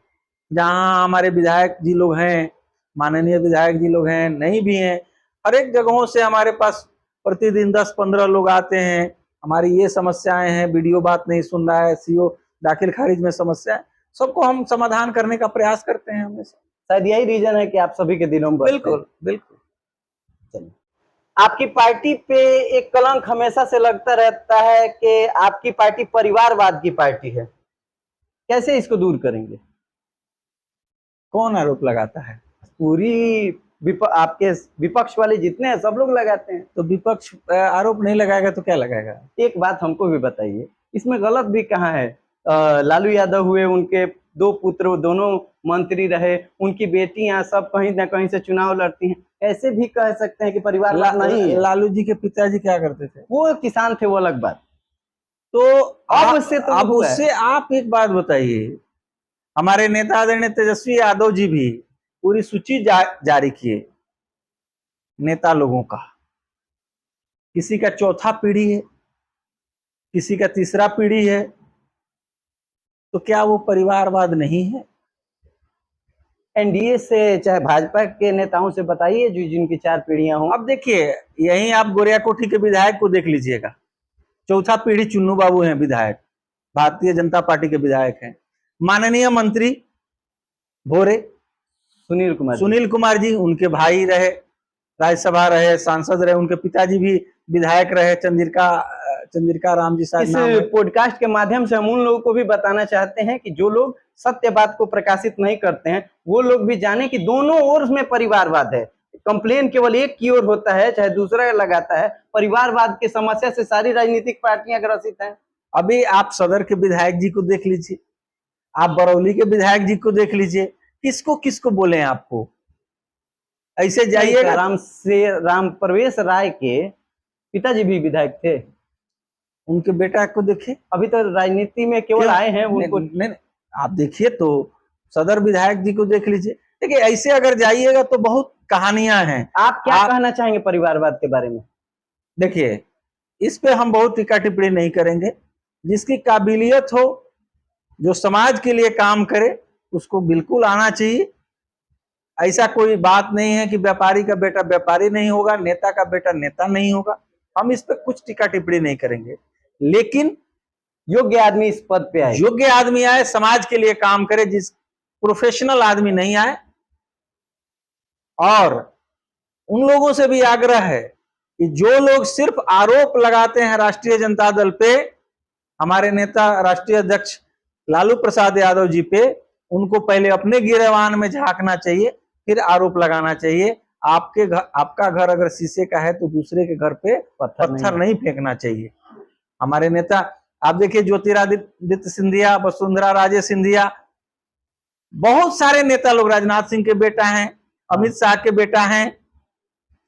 जहाँ हमारे विधायक जी लोग हैं, माननीय विधायक जी लोग हैं, नहीं भी हैं, हर एक जगहों से हमारे पास प्रतिदिन 10-15 लोग आते हैं। हमारी ये समस्याएं हैं, वीडियो बात नहीं सुन रहा है, सीओ दाखिल खारिज में समस्या है, सबको हम समाधान करने का प्रयास करते हैं हमेशा। शायद यही रीजन है कि आप सभी के दिलों में बसते हैं। बिल्कुल बिल्कुल। चलिए, आपकी पार्टी पे एक कलंक हमेशा से लगता रहता है कि आपकी पार्टी परिवारवाद की पार्टी है, कैसे इसको दूर करेंगे? कौन आरोप लगाता है? पूरी आपके विपक्ष वाले जितने हैं सब लोग लगाते हैं। तो विपक्ष आरोप नहीं लगाएगा तो क्या लगाएगा? एक बात हमको भी बताइए, इसमें गलत भी कहाँ है? लालू यादव हुए, उनके 2 पुत्र दोनों मंत्री रहे, उनकी बेटियां सब कहीं ना कहीं से चुनाव लड़ती हैं, ऐसे भी कह सकते हैं कि परिवार नहीं है। लालू जी के पिताजी क्या करते थे? वो किसान थे, वो अलग बात। तो अब उससे आप एक बात बताइए, हमारे नेता आदरणीय तेजस्वी यादव जी भी पूरी सूची जारी किए नेता लोगों का। किसी का चौथा पीढ़ी है, किसी का तीसरा पीढ़ी है, तो क्या वो परिवारवाद नहीं है? एनडीए से चाहे भाजपा के नेताओं से बताइए जो जिनकी 4 पीढ़ियां हों। अब देखिए, यहीं आप गोरियाकोठी के विधायक को देख लीजिएगा, चौथा पीढ़ी चुन्नू बाबू हैं विधायक, भारतीय जनता पार्टी के विधायक हैं। माननीय मंत्री भोरे सुनील कुमार जी, उनके भाई रहे, राज्यसभा रहे, सांसद रहे, उनके पिताजी भी विधायक रहे, चंद्रिका राम जी शायद नाम है। इस पॉडकास्ट के माध्यम से हम उन लोगों को भी बताना चाहते हैं कि जो लोग सत्य बात को प्रकाशित नहीं करते हैं, वो लोग भी जाने कि दोनों ओर में परिवारवाद है। कंप्लेन केवल एक की ओर होता है, चाहे दूसरा लगाता है। परिवारवाद की समस्या से सारी राजनीतिक पार्टियां ग्रसित हैं। अभी आप सदर के विधायक जी को देख लीजिए, आप बरौली के विधायक जी को देख लीजिए, किसको किसको बोले आपको? ऐसे जाइएगा। राम प्रवेश राय के पिताजी भी विधायक थे, उनके बेटा को देखिए, अभी तो राजनीति में केवल आए हैं उनको। नहीं, आप देखिए तो सदर विधायक जी को देख लीजिए। देखिए, ऐसे अगर जाइएगा तो बहुत कहानियां हैं। आप क्या कहना चाहेंगे परिवारवाद के बारे में? देखिए, इस पे हम बहुत टीका टिप्पणी नहीं करेंगे। जिसकी काबिलियत हो, जो समाज के लिए काम करे, उसको बिल्कुल आना चाहिए। ऐसा कोई बात नहीं है कि व्यापारी का बेटा व्यापारी नहीं होगा, नेता का बेटा नेता नहीं होगा। हम इस पे कुछ टीका टिप्पणी नहीं करेंगे। लेकिन योग्य आदमी इस पद पे आए, योग्य आदमी आए, समाज के लिए काम करे, जिस प्रोफेशनल आदमी नहीं आए। और उन लोगों से भी आग्रह है कि जो लोग सिर्फ आरोप लगाते हैं राष्ट्रीय जनता दल पे, हमारे नेता राष्ट्रीय अध्यक्ष लालू प्रसाद यादव जी पे, उनको पहले अपने गिरेबान में झांकना चाहिए, फिर आरोप लगाना चाहिए। आपका घर अगर शीशे का है तो दूसरे के घर पे पत्थर नहीं फेंकना चाहिए। हमारे नेता आप देखिए, ज्योतिरादित्य सिंधिया, वसुंधरा राजे सिंधिया, बहुत सारे नेता लोग, राजनाथ सिंह के बेटा हैं, अमित शाह के बेटा हैं,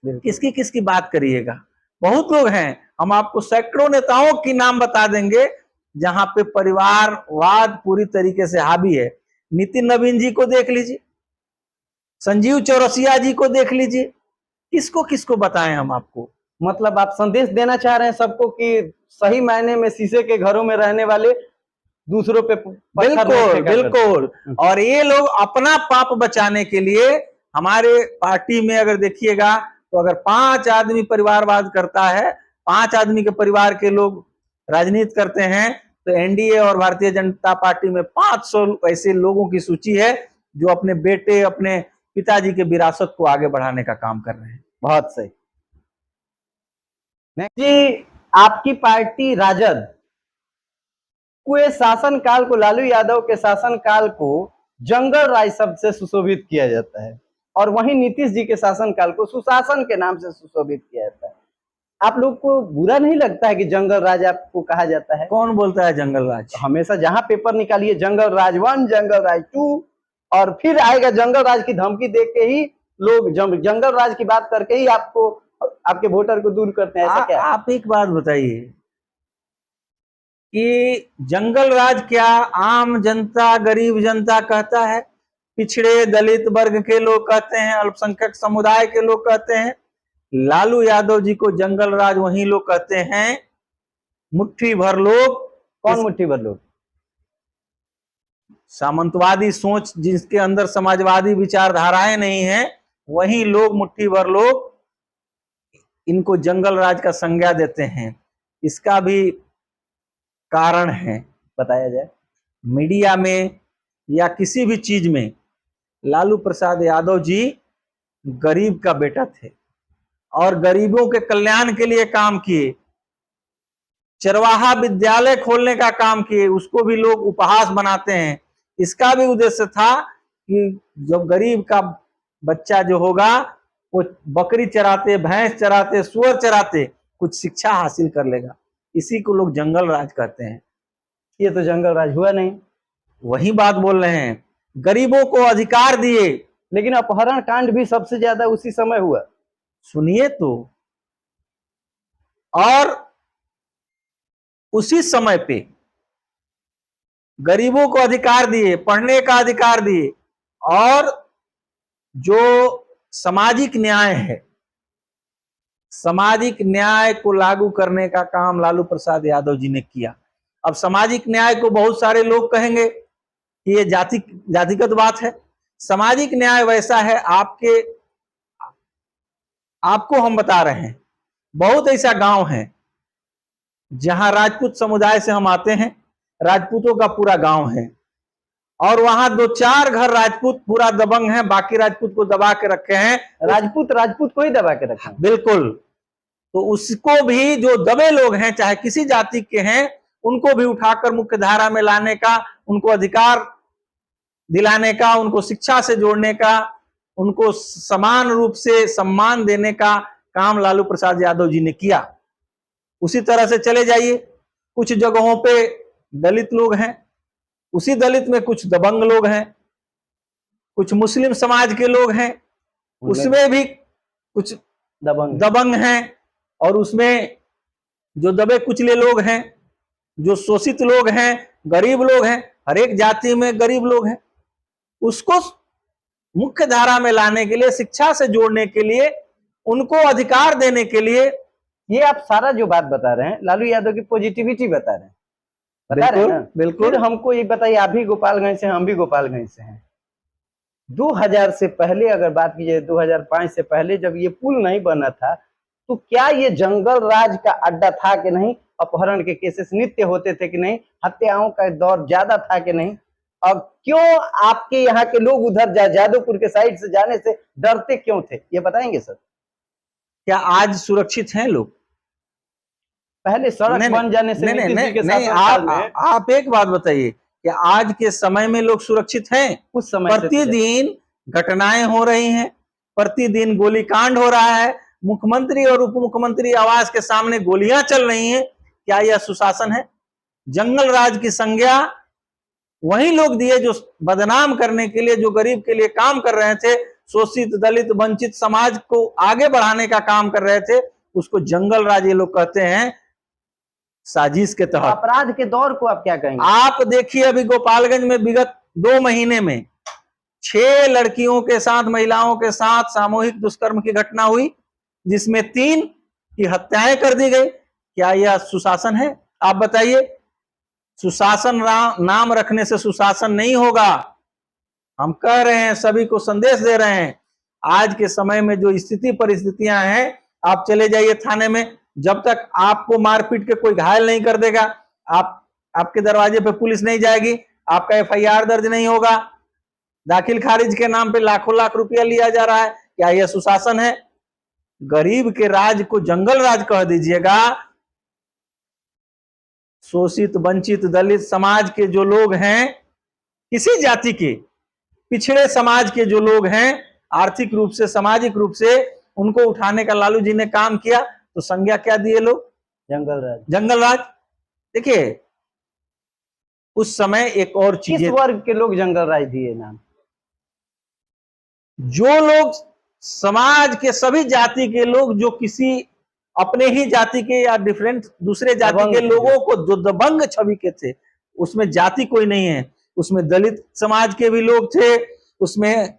किसकी किसकी बात करिएगा, बहुत लोग हैं। हम आपको सैकड़ों नेताओं की नाम बता देंगे जहां पे परिवारवाद पूरी तरीके से हावी है। नितिन नवीन जी को देख लीजिए, संजीव चौरसिया जी को देख लीजिए, किसको किसको बताएं हम आपको। मतलब आप संदेश देना चाह रहे हैं सबको कि सही मायने में शीशे के घरों में रहने वाले दूसरों पे बिल्कुल बिल्कुल। और ये लोग अपना पाप बचाने के लिए, हमारे पार्टी में अगर देखिएगा तो अगर 5 आदमी परिवारवाद करता है, 5 आदमी के परिवार के लोग राजनीति करते हैं, तो एनडीए और भारतीय जनता पार्टी में 500 ऐसे लोगों की सूची है जो अपने बेटे, अपने पिताजी के विरासत को आगे बढ़ाने का काम कर रहे हैं। बहुत सही जी। आपकी पार्टी राजद के शासन काल को, लालू यादव के शासन काल को जंगल राज शब्द से सुशोभित किया जाता है, और वहीं नीतीश जी के शासन काल को सुशासन के नाम से सुशोभित किया जाता है। आप लोग को बुरा नहीं लगता है कि जंगल राज आपको कहा जाता है? कौन बोलता है जंगल राज? हमेशा जहां पेपर निकालिए जंगल राज 1, जंगल राज 2, और फिर आएगा जंगल राज की धमकी दे के ही लोग जंगल राज की बात करके ही आपको, आपके वोटर को दूर करते हैं। ऐसा क्या है? आप एक बात बताइए कि जंगल राज क्या आम जनता, गरीब जनता कहता है? पिछड़े दलित वर्ग के लोग कहते हैं, अल्पसंख्यक समुदाय के लोग कहते हैं। लालू यादव जी को जंगल राज वही लोग कहते हैं, मुट्ठी भर लोग। कौन मुट्ठी भर लोग? सामंतवादी सोच जिसके अंदर समाजवादी विचारधाराएं नहीं है, वही लोग, मुट्ठी भर लोग इनको जंगल राज का संज्ञा देते हैं। इसका भी कारण है, बताया जाए। मीडिया में या किसी भी चीज में लालू प्रसाद यादव जी गरीब का बेटा थे और गरीबों के कल्याण के लिए काम किए। चरवाहा विद्यालय खोलने का काम किए, उसको भी लोग उपहास बनाते हैं। इसका भी उद्देश्य था कि जो गरीब का बच्चा जो होगा वो बकरी चराते, भैंस चराते, सुअर चराते कुछ शिक्षा हासिल कर लेगा। इसी को लोग जंगल राज कहते हैं। ये तो जंगल राज हुआ नहीं। वही बात बोल रहे हैं, गरीबों को अधिकार दिए। लेकिन अपहरण कांड भी सबसे ज्यादा उसी समय हुआ। सुनिए तो, और उसी समय पे गरीबों को अधिकार दिए, पढ़ने का अधिकार दिए, और जो सामाजिक न्याय है, सामाजिक न्याय को लागू करने का काम लालू प्रसाद यादव जी ने किया। अब सामाजिक न्याय को बहुत सारे लोग कहेंगे कि ये जातिगत बात है। सामाजिक न्याय वैसा है, आपको हम बता रहे हैं, बहुत ऐसा गांव है जहां राजपूत समुदाय से हम आते हैं, राजपूतों का पूरा गांव है, और वहां 2-4 घर राजपूत पूरा दबंग हैं, बाकी राजपूत को दबा के रखे हैं। राजपूत को ही दबा के रखे हैं। बिल्कुल। तो उसको भी, जो दबे लोग हैं चाहे किसी जाति के हैं, उनको भी उठाकर मुख्य धारा में लाने का, उनको अधिकार दिलाने का, उनको शिक्षा से जोड़ने का, उनको समान रूप से सम्मान देने का काम लालू प्रसाद यादव जी ने किया। उसी तरह से चले जाइए, कुछ जगहों पे दलित लोग हैं, उसी दलित में कुछ दबंग लोग हैं, कुछ मुस्लिम समाज के लोग हैं, उसमें भी कुछ दबंग हैं, और उसमें जो दबे कुचले लोग हैं, जो शोषित लोग हैं, गरीब लोग हैं, हर एक जाति में गरीब लोग हैं। उसको मुख्य धारा में लाने के लिए, शिक्षा से जोड़ने के लिए, उनको अधिकार देने के लिए, ये आप सारा जो बात बता रहे हैं लालू यादव की पॉजिटिविटी बता रहे हैं, बिल्कुल। फिर हमको ये बताइए, आप भी गोपालगंज से, हम भी गोपालगंज से हैं। 2000 से पहले अगर बात की जाए, 2005 से पहले जब ये पुल नहीं बना था, तो क्या ये जंगल राज का अड्डा था कि नहीं? अपहरण के केसेस नित्य होते थे कि नहीं? हत्याओं का दौर ज्यादा था कि नहीं? अब क्यों आपके यहाँ के लोग उधर जादवपुर के साइड से जाने से डरते क्यों थे, ये बताएंगे सर? क्या आज सुरक्षित हैं लोग? पहले सड़क बन जाने से नहीं नीतीश जी के नहीं, शासनकाल में आप एक बात बताइए कि आज के समय में लोग सुरक्षित हैं? उस समय से प्रतिदिन घटनाएं हो रही हैं, प्रतिदिन गोलीकांड हो रहा है, मुख्यमंत्री और उप मुख्यमंत्री आवास के सामने गोलियां चल रही हैं। क्या यह सुशासन है? जंगल राज की संज्ञा वही लोग दिए जो बदनाम करने के लिए, जो गरीब के लिए काम कर रहे थे, शोषित दलित वंचित समाज को आगे बढ़ाने का काम कर रहे थे, उसको जंगल राज ये लोग कहते हैं, साजिश के तहत। अपराध के दौर को आप क्या कहेंगे? आप देखिए अभी गोपालगंज में विगत 2 महीने में 6 लड़कियों के साथ, महिलाओं के साथ सामूहिक दुष्कर्म की घटना हुई, जिसमें 3 की हत्याएं कर दी गई। क्या यह सुशासन है? आप बताइए। सुशासन नाम रखने से सुशासन नहीं होगा। हम कह रहे हैं, सभी को संदेश दे रहे हैं, आज के समय में जो स्थिति परिस्थितियां हैं, आप चले जाइए थाने में, जब तक आपको मारपीट के कोई घायल नहीं कर देगा, आपके दरवाजे पे पुलिस नहीं जाएगी, आपका एफआईआर दर्ज नहीं होगा, दाखिल खारिज के नाम पे लाखों लाख रुपया लिया जा रहा है। क्या यह सुशासन है? गरीब के राज को जंगल राज कह दीजिएगा। शोषित वंचित दलित समाज के जो लोग हैं, किसी जाति के पिछड़े समाज के जो लोग हैं, आर्थिक रूप से सामाजिक रूप से उनको उठाने का लालू जी ने काम किया, तो संज्ञा क्या दिए लोग? जंगल राज। जंगल राज। देखिए उस समय एक और चीज, किस वर्ग के लोग जंगल राज दिए नाम? जो लोग समाज के सभी जाति के लोग, जो किसी अपने ही जाति के या डिफरेंट दूसरे जाति के लोगों को जो दबंग छवि के थे, उसमें जाति कोई नहीं है, उसमें दलित समाज के भी लोग थे, उसमें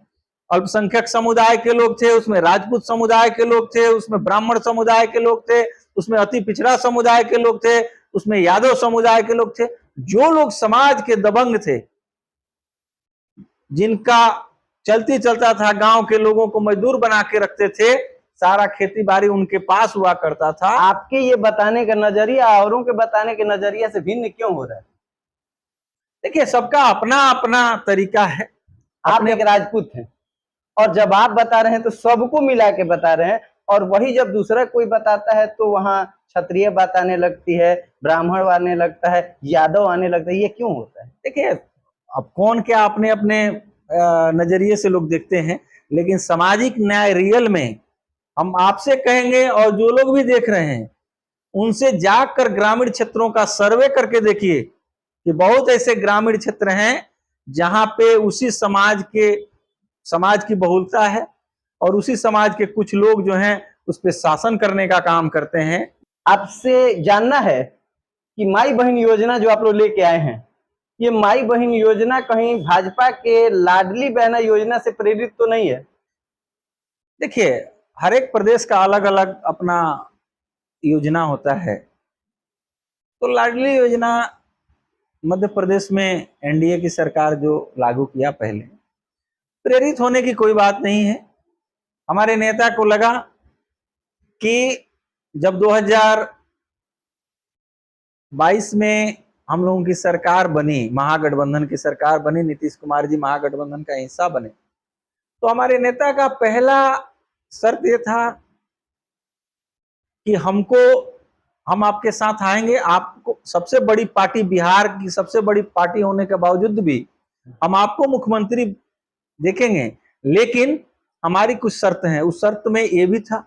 अल्पसंख्यक समुदाय के लोग थे, उसमें राजपूत समुदाय के लोग थे, उसमें ब्राह्मण समुदाय के लोग थे, उसमें अति पिछड़ा समुदाय के लोग थे, उसमें यादव समुदाय के लोग थे। जो लोग समाज के दबंग थे, जिनका चलती चलता था, गांव के लोगों को मजदूर बना के रखते थे, सारा खेती बाड़ी उनके पास हुआ करता था। आपके ये बताने का नजरिया औरों के बताने के नजरिया से भिन्न क्यों हो रहा है? देखिए सबका अपना अपना तरीका है। आप एक राजपूत हैं और जब आप बता रहे हैं तो सबको मिला के बता रहे हैं, और वही जब दूसरा कोई बताता है तो वहां क्षत्रिय बात आने लगती है, ब्राह्मण आने लगता है, यादव आने लगता है। ये क्यों होता है? देखिए अब कौन क्या अपने अपने नजरिए से लोग देखते हैं, लेकिन सामाजिक न्याय रियल में हम आपसे कहेंगे, और जो लोग भी देख रहे हैं उनसे जाकर ग्रामीण क्षेत्रों का सर्वे करके देखिए कि बहुत ऐसे ग्रामीण क्षेत्र हैं जहां पे उसी समाज की बहुलता है, और उसी समाज के कुछ लोग जो हैं उस पर शासन करने का काम करते हैं। आपसे जानना है कि माई बहन योजना जो आप लोग लेके आए हैं, ये माई बहन योजना कहीं भाजपा के लाडली बहना योजना से प्रेरित तो नहीं है? देखिए हर एक प्रदेश का अलग अलग अपना योजना होता है। तो लाडली योजना मध्य प्रदेश में एनडीए की सरकार जो लागू किया, पहले प्रेरित होने की कोई बात नहीं है। हमारे नेता को लगा कि जब 2022 में हम लोगों की सरकार बनी, महागठबंधन की सरकार बनी, नीतीश कुमार जी महागठबंधन का हिस्सा बने, तो हमारे नेता का पहला शर्त यह था कि हम आपके साथ आएंगे। आपको सबसे बड़ी पार्टी, बिहार की सबसे बड़ी पार्टी होने के बावजूद भी हम आपको मुख्यमंत्री देखेंगे, लेकिन हमारी कुछ शर्त हैं। उस शर्त में ये भी था,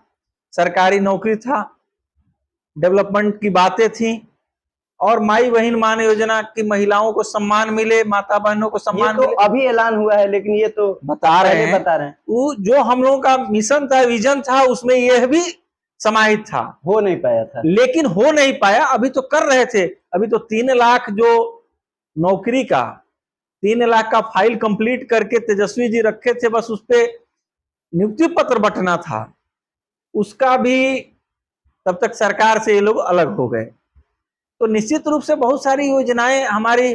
सरकारी नौकरी था, डेवलपमेंट की बातें थी, और माई बहन मान योजना की महिलाओं को सम्मान मिले, माता बहनों को सम्मान मिले। अभी ऐलान हुआ है, लेकिन ये तो बता रहे हैं वो जो हम लोगों का मिशन था, विजन था, उसमें यह भी समाहित था। हो नहीं पाया था, लेकिन हो नहीं पाया। अभी तो कर रहे थे, अभी तो 3 लाख जो नौकरी का 3 लाख का फाइल कंप्लीट करके तेजस्वी जी रखे थे, बस उस पे नियुक्ति पत्र बंटना था, उसका भी तब तक सरकार से ये लोग अलग हो गए। तो निश्चित रूप से बहुत सारी योजनाएं हमारी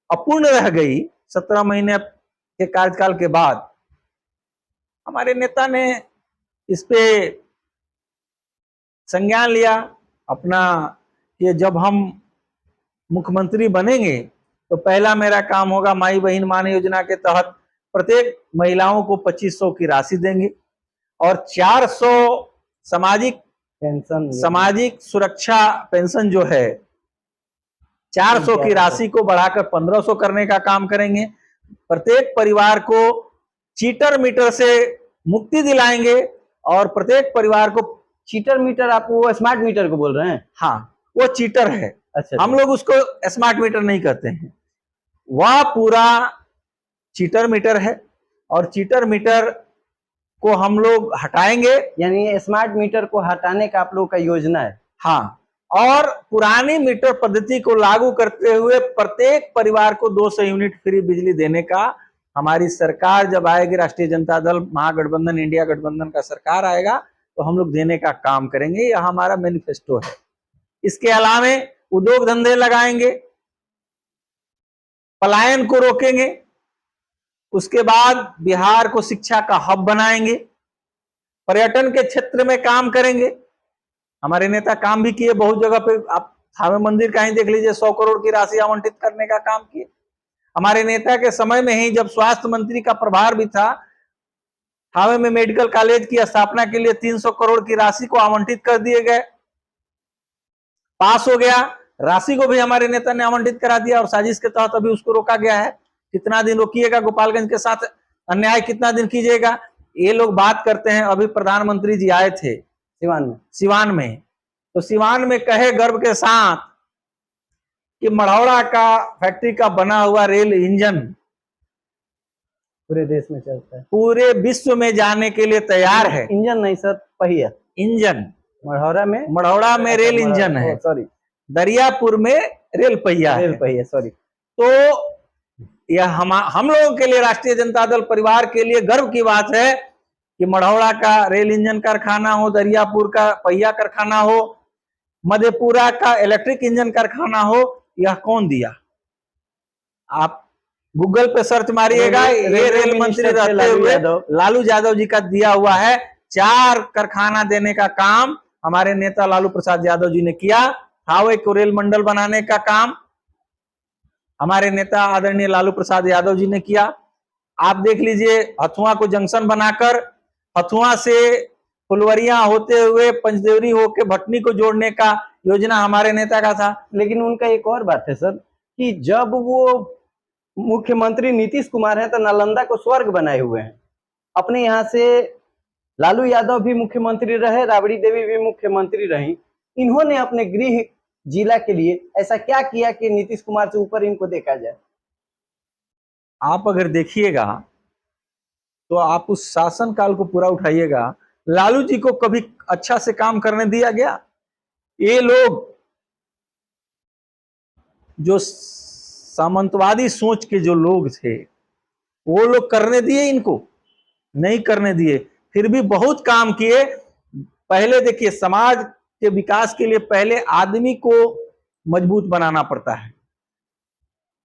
अपूर्ण रह गई। 17 महीने के कार्यकाल के बाद हमारे नेता ने इस पे संज्ञान लिया अपना कि जब हम मुख्यमंत्री बनेंगे तो पहला मेरा काम होगा माई बहन मान योजना के तहत प्रत्येक महिलाओं को 2500 की राशि देंगे और 400 सामाजिक सुरक्षा पेंशन जो है 400 की राशि को बढ़ाकर 1500 करने का काम करेंगे। प्रत्येक परिवार को चीटर मीटर से मुक्ति दिलाएंगे और प्रत्येक परिवार को चीटर मीटर, आप वो स्मार्ट मीटर को बोल रहे हैं? हाँ, वो चीटर है। अच्छा, हम लोग उसको स्मार्ट मीटर नहीं कहते हैं, वह पूरा चीटर मीटर है और चीटर मीटर को हम लोग हटाएंगे। यानी स्मार्ट मीटर को हटाने का आप लोग का योजना है? हाँ, और पुरानी मीटर पद्धति को लागू करते हुए प्रत्येक परिवार को 200 यूनिट फ्री बिजली देने का हमारी सरकार जब आएगी, राष्ट्रीय जनता दल महागठबंधन इंडिया गठबंधन का सरकार आएगा तो हम लोग देने का काम करेंगे। यह हमारा मैनिफेस्टो है। इसके अलावा उद्योग धंधे लगाएंगे, पलायन को रोकेंगे, उसके बाद बिहार को शिक्षा का हब बनाएंगे, पर्यटन के क्षेत्र में काम करेंगे। हमारे नेता काम भी किए बहुत जगह पे, आप थावे मंदिर का ही देख लीजिए, 100 करोड़ की राशि आवंटित करने का काम किए। हमारे नेता के समय में ही जब स्वास्थ्य मंत्री का प्रभार भी था, थावे में मेडिकल कॉलेज की स्थापना के लिए 300 करोड़ की राशि को आवंटित कर दिए गए, पास हो गया। राशि को भी हमारे नेता ने आवंटित करा दिया और साजिश के तहत अभी उसको रोका गया है। कितना दिन रोकिएगा? गोपालगंज के साथ अन्याय कितना दिन कीजिएगा? ये लोग बात करते हैं। अभी प्रधानमंत्री जी आए थे सिवान में, तो सिवान में कहे गर्व के साथ कि मढ़ौरा का फैक्ट्री का बना हुआ रेल इंजन पूरे देश में चलता है, पूरे विश्व में जाने के लिए तैयार है। इंजन नहीं सर, पहिया इंजन। मढ़ौरा में रेल इंजन है, सॉरी, दरियापुर में रेल पहिया सॉरी। तो यह हम लोगों के लिए, राष्ट्रीय जनता दल परिवार के लिए गर्व की बात है कि मढ़ौरा का रेल इंजन कारखाना हो, दरियापुर का पहिया कारखाना हो, मधेपुरा का इलेक्ट्रिक इंजन कारखाना हो। यह कौन दिया? आप गूगल पे सर्च मारिएगा, ये रेल मंत्री रहते हुए लालू यादव जी का दिया हुआ है। 4 कारखाना देने का काम हमारे नेता लालू प्रसाद यादव जी ने किया। हावे को रेल मंडल बनाने का काम हमारे नेता आदरणीय लालू प्रसाद यादव जी ने किया। आप देख लीजिए, हथुआ को जंक्शन बनाकर हथुआ से फुलवरिया होते हुए पंचदेवरी होके भटनी को जोड़ने का योजना हमारे नेता का था। लेकिन उनका एक और बात है सर कि जब वो मुख्यमंत्री नीतीश कुमार हैं तो नालंदा को स्वर्ग बनाए हुए हैं। अपने यहाँ से लालू यादव भी मुख्यमंत्री रहे, राबड़ी देवी भी मुख्यमंत्री रही। इन्होंने अपने गृह जिला के लिए ऐसा क्या किया कि नीतीश कुमार से ऊपर इनको देखा जाए? आप अगर देखिएगा तो आप उस शासन काल को पूरा उठाइएगा, लालू जी को कभी अच्छा से काम करने दिया गया? ये लोग जो सामंतवादी सोच के जो लोग थे वो लोग करने दिए? इनको नहीं करने दिए। फिर भी बहुत काम किए। पहले देखिए, समाज के विकास के लिए पहले आदमी को मजबूत बनाना पड़ता है,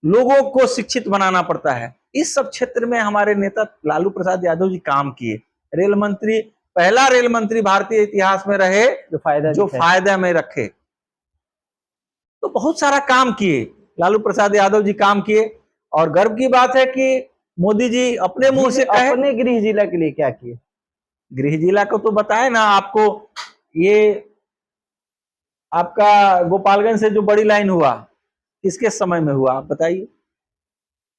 लोगों को शिक्षित बनाना पड़ता है। इस सब क्षेत्र में हमारे नेता लालू प्रसाद यादव जी काम किए। रेल मंत्री, पहला रेल मंत्री भारतीय इतिहास में रहे जो फायदा में रखे। तो बहुत सारा काम किए लालू प्रसाद यादव जी, काम किए। और गर्व की बात है कि मोदी जी अपने मुंह से कहे। अपने गृह जिला के लिए क्या किए? गृह जिला को तो बताए ना आपको, ये आपका गोपालगंज से जो बड़ी लाइन हुआ किसके समय में हुआ? आप बताइए।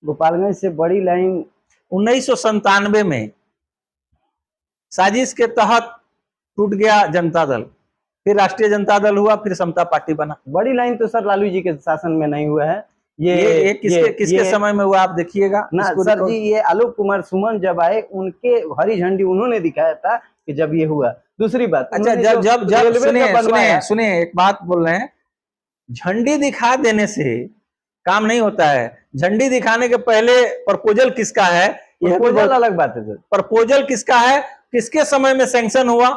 गोपालगंज से बड़ी लाइन 1997 में साजिश के तहत टूट गया जनता दल, फिर राष्ट्रीय जनता दल हुआ, फिर समता पार्टी बना। बड़ी लाइन तो सर लालू जी के शासन में नहीं हुआ है। ये किसके समय में हुआ? आप देखिएगा ना सर जी, ये आलोक कुमार सुमन जब आए, उनके हरी झंडी उन्होंने दिखाया था कि जब ये हुआ। दूसरी बात, अच्छा, जब सुनिए एक बात बोल रहे हैं, झंडी दिखा देने से काम नहीं होता है। झंडी दिखाने के पहले प्रपोजल किसका है? प्रपोजल अलग बात है सर। प्रपोजल किसका है, किसके समय में सैंक्शन हुआ,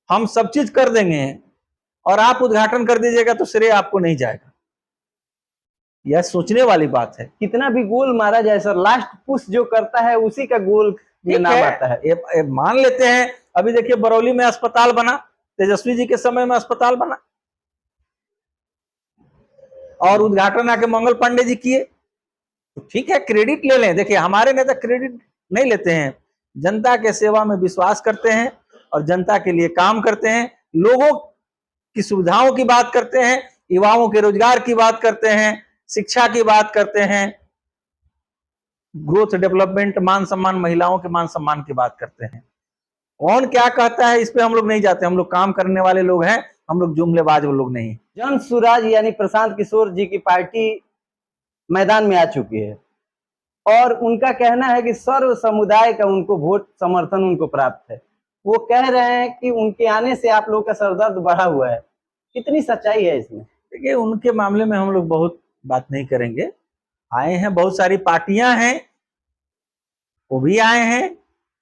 हम सब चीज कर देंगे और आप उद्घाटन कर दीजिएगा तो श्रेय आपको नहीं जाएगा। यह सोचने वाली बात है। कितना भी गोल मारा जाए सर, लास्ट पुश जो करता है उसी का गोल में नाम आता है। ये मान लेते हैं। अभी देखिए बरौली में अस्पताल बना, तेजस्वी जी के समय में अस्पताल बना, और उद्घाटन आके मंगल पांडे जी किए। तो ठीक है, क्रेडिट ले लें। देखिए, हमारे नेता क्रेडिट नहीं लेते हैं, जनता के सेवा में विश्वास करते हैं और जनता के लिए काम करते हैं, लोगों की सुविधाओं की बात करते हैं, युवाओं के रोजगार की बात करते हैं, शिक्षा की बात करते हैं, ग्रोथ डेवलपमेंट, मान सम्मान, महिलाओं के मान सम्मान की बात करते हैं। कौन क्या कहता है इस पे हम लोग नहीं जाते, हम लोग काम करने वाले लोग हैं, हम लोग जुमलेबाज वो लोग नहीं। जन सुराज यानी प्रशांत किशोर जी की पार्टी मैदान में आ चुकी है और उनका कहना है कि सर्व समुदाय का उनको वोट समर्थन उनको प्राप्त है। वो कह रहे हैं कि उनके आने से आप लोगों का सरदर्द बढ़ा हुआ है, कितनी सच्चाई है इसमें? देखिए, उनके मामले में हम लोग बहुत बात नहीं करेंगे। आए हैं, बहुत सारी पार्टियां हैं, वो भी आए हैं,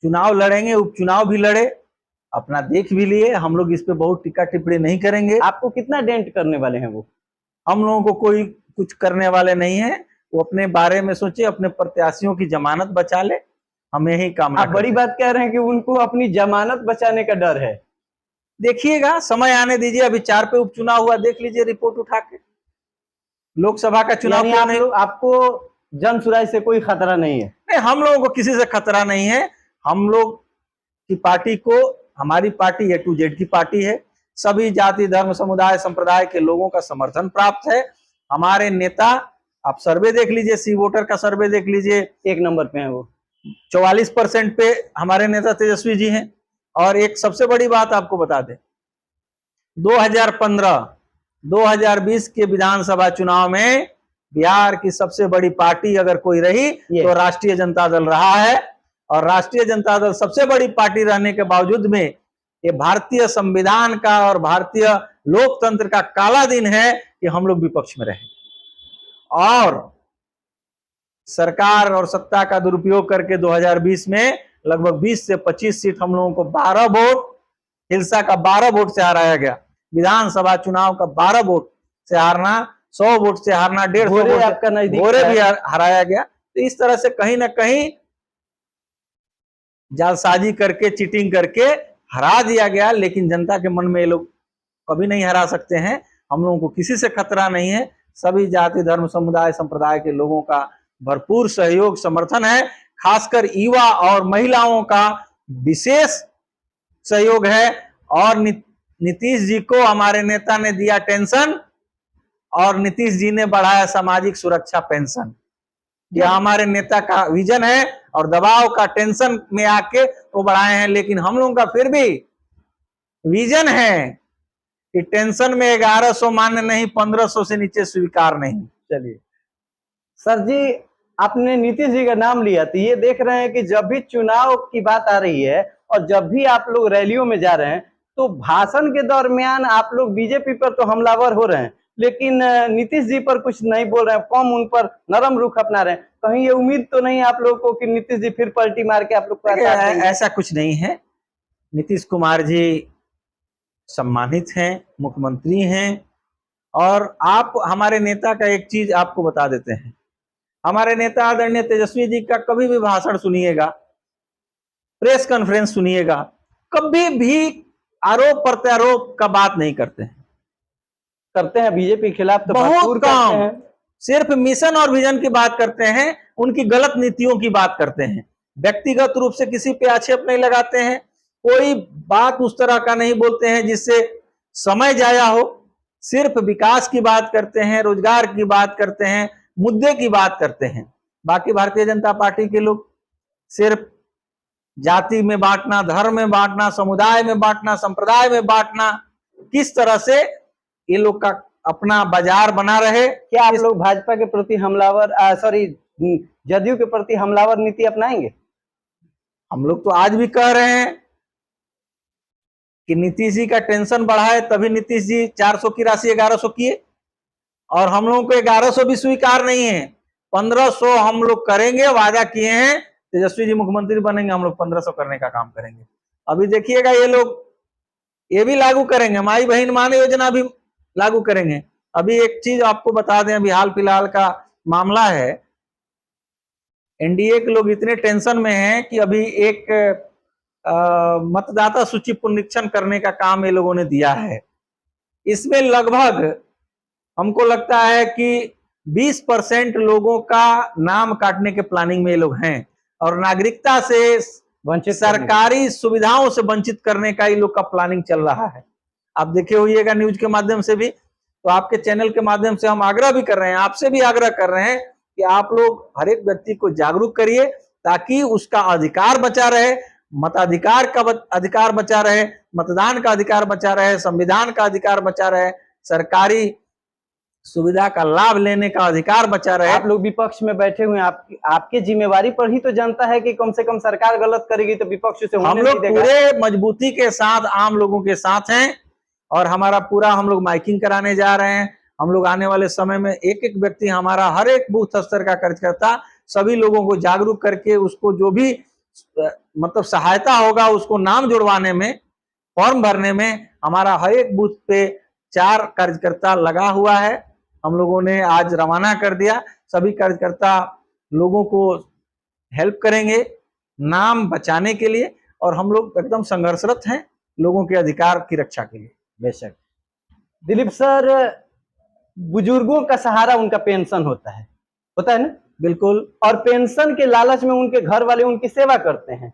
चुनाव लड़ेंगे, उपचुनाव भी लड़े, अपना देख भी लिए। हम लोग इस पे बहुत टीका टिप्पणी नहीं करेंगे। आपको कितना डेंट करने वाले हैं वो? हम लोगों को कोई कुछ करने वाले नहीं है, वो अपने बारे में सोचे, अपने प्रत्याशियों की जमानत बचा ले, हम यही कामना आप बड़ी बात कह रहे हैं कि उनको अपनी जमानत बचाने का डर है। देखिएगा, समय आने दीजिए। अभी 4 पे उपचुनाव हुआ, देख लीजिए रिपोर्ट उठा के। लोकसभा का चुनाव यानी आपको जन सुराज से कोई खतरा नहीं है? नहीं, हम लोगों को किसी से खतरा नहीं है। हम लोग की पार्टी को, हमारी पार्टी A to Z की पार्टी है, सभी जाति धर्म समुदाय संप्रदाय के लोगों का समर्थन प्राप्त है। हमारे नेता, आप सर्वे देख लीजिए, सी वोटर का सर्वे देख लीजिए, 1 नंबर पे है वो। 44% पे हमारे नेता तेजस्वी जी हैं। और एक सबसे बड़ी बात आपको बता दें, 2015-2020 के विधानसभा चुनाव में बिहार की सबसे बड़ी पार्टी अगर कोई रही तो राष्ट्रीय जनता दल रहा है। और राष्ट्रीय जनता दल सबसे बड़ी पार्टी रहने के बावजूद में ये भारतीय संविधान का और भारतीय लोकतंत्र का काला दिन है कि हम लोग विपक्ष में रहे, और सरकार और सत्ता का दुरुपयोग करके 2020 में लगभग 20 से 25 सीट हम लोगों को 12 वोट, हिलसा का 12 वोट से हराया गया। विधानसभा चुनाव का 12 वोट से हारना, 100 वोट से हारना, 150 वोट आपका नजदीक गोरे भी हराया गया। तो इस तरह से कहीं ना कहीं जालसाजी करके, चीटिंग करके हरा दिया गया। लेकिन जनता के मन में ये लोग कभी नहीं हरा सकते हैं। हम लोगों को किसी से खतरा नहीं है, सभी जाति धर्म समुदाय संप्रदाय के लोगों का भरपूर सहयोग समर्थन है। खासकर युवा और महिलाओं का विशेष सहयोग है। और नीतीश जी को हमारे नेता ने दिया टेंशन, और नीतीश जी ने बढ़ाया सामाजिक सुरक्षा पेंशन। यह हमारे नेता का विजन है, और दबाव का टेंशन में आके वो बढ़ाए हैं। लेकिन हम लोगों का फिर भी विजन है कि टेंशन में 1100 मान्य नहीं, 1500 से नीचे स्वीकार नहीं। चलिए सर जी, आपने नीतीश जी का नाम लिया तो ये देख रहे हैं कि जब भी चुनाव की बात आ रही है और जब भी आप लोग रैलियों में जा रहे हैं तो भाषण के दरमियान आप लोग बीजेपी पर तो हमलावर हो रहे हैं, लेकिन नीतीश जी पर कुछ नहीं बोल रहे हैं, कम उन पर नरम रुख अपना रहे हैं। कहीं ये उम्मीद तो नहीं आप लोग को कि नीतीश जी फिर पलटी मार के आप लोग को? ऐसा कुछ नहीं है। नीतीश कुमार जी सम्मानित हैं, मुख्यमंत्री हैं। और आप हमारे नेता का एक चीज आपको बता देते हैं, हमारे नेता आदरणीय तेजस्वी जी का कभी भी भाषण सुनिएगा, प्रेस कॉन्फ्रेंस सुनिएगा, कभी भी आरोप प्रत्यारोप का बात नहीं करते हैं। करते हैं बीजेपी के खिलाफ तो बहुत कम, सिर्फ मिशन और विजन की बात करते हैं, उनकी गलत नीतियों की बात करते हैं। व्यक्तिगत रूप से किसी पे आक्षेप नहीं लगाते हैं, कोई बात उस तरह का नहीं बोलते हैं जिससे समय जाया हो। सिर्फ विकास की बात करते हैं, रोजगार की बात करते हैं, मुद्दे की बात करते हैं। बाकी भारतीय जनता पार्टी के लोग सिर्फ जाति में बांटना, धर्म में बांटना, समुदाय में बांटना, संप्रदाय में बांटना, किस तरह से ये लोग का अपना बाजार बना रहे। क्या आप लोग भाजपा के प्रति हमलावर, जदयू के प्रति हमलावर नीति अपनाएंगे? हम लोग तो आज भी कह रहे हैं कि नीतीश जी का टेंशन बढ़ा है, तभी नीतीश जी 400 की राशि 1100 किए, और हम लोगों को 1100 भी स्वीकार नहीं है। 1500 हम लोग करेंगे, वादा किए हैं। तेजस्वी जी मुख्यमंत्री बनेंगे, हम लोग 1500 करने का काम करेंगे। अभी देखिएगा, ये लोग ये भी लागू करेंगे, माई बहन मान योजना भी लागू करेंगे। अभी एक चीज आपको बता दें, अभी हाल फिलहाल का मामला है, एनडीए के लोग इतने टेंशन में हैं कि अभी एक मतदाता सूची पुनरीक्षण करने का काम ये लोगों ने दिया है। इसमें लगभग हमको लगता है कि 20% लोगों का नाम काटने के प्लानिंग में ये लोग हैं और नागरिकता से वंचित सरकारी सुविधाओं से वंचित करने का ये लोग का प्लानिंग चल रहा है। आप देखे होइएगा न्यूज के माध्यम से भी, तो आपके चैनल के माध्यम से हम आग्रह भी कर रहे हैं, आपसे भी आग्रह कर रहे हैं कि आप लोग हर एक व्यक्ति को जागरूक करिए ताकि उसका अधिकार बचा रहे, मताधिकार का अधिकार बचा रहे, मतदान का अधिकार बचा रहे, संविधान का अधिकार बचा रहे, सरकारी सुविधा का लाभ लेने का अधिकार बचा रहे। आप लोग विपक्ष में बैठे हुए हैं, आपके जिम्मेवारी पर ही तो जनता है कि कम से कम सरकार गलत करेगी तो विपक्ष से हम लोग पूरे मजबूती के साथ आम लोगों के साथ हैं और हमारा पूरा हम लोग माइकिंग कराने जा रहे हैं। हम लोग आने वाले समय में एक एक व्यक्ति, हमारा हर एक बूथ स्तर का कार्यकर्ता सभी लोगों को जागरूक करके उसको जो भी मतलब सहायता होगा उसको नाम जुड़वाने में, फॉर्म भरने में, हमारा हर एक बूथ पे 4 कार्यकर्ता लगा हुआ है। हम लोगों ने आज रवाना कर दिया। सभी कार्यकर्ता लोगों को हेल्प करेंगे नाम बचाने के लिए और हम लोग एकदम संघर्षरत हैं लोगों के अधिकार की रक्षा के लिए। बेशक दिलीप सर, बुजुर्गों का सहारा उनका पेंशन होता है ना? बिल्कुल। और पेंशन के लालच में उनके घर वाले उनकी सेवा करते हैं।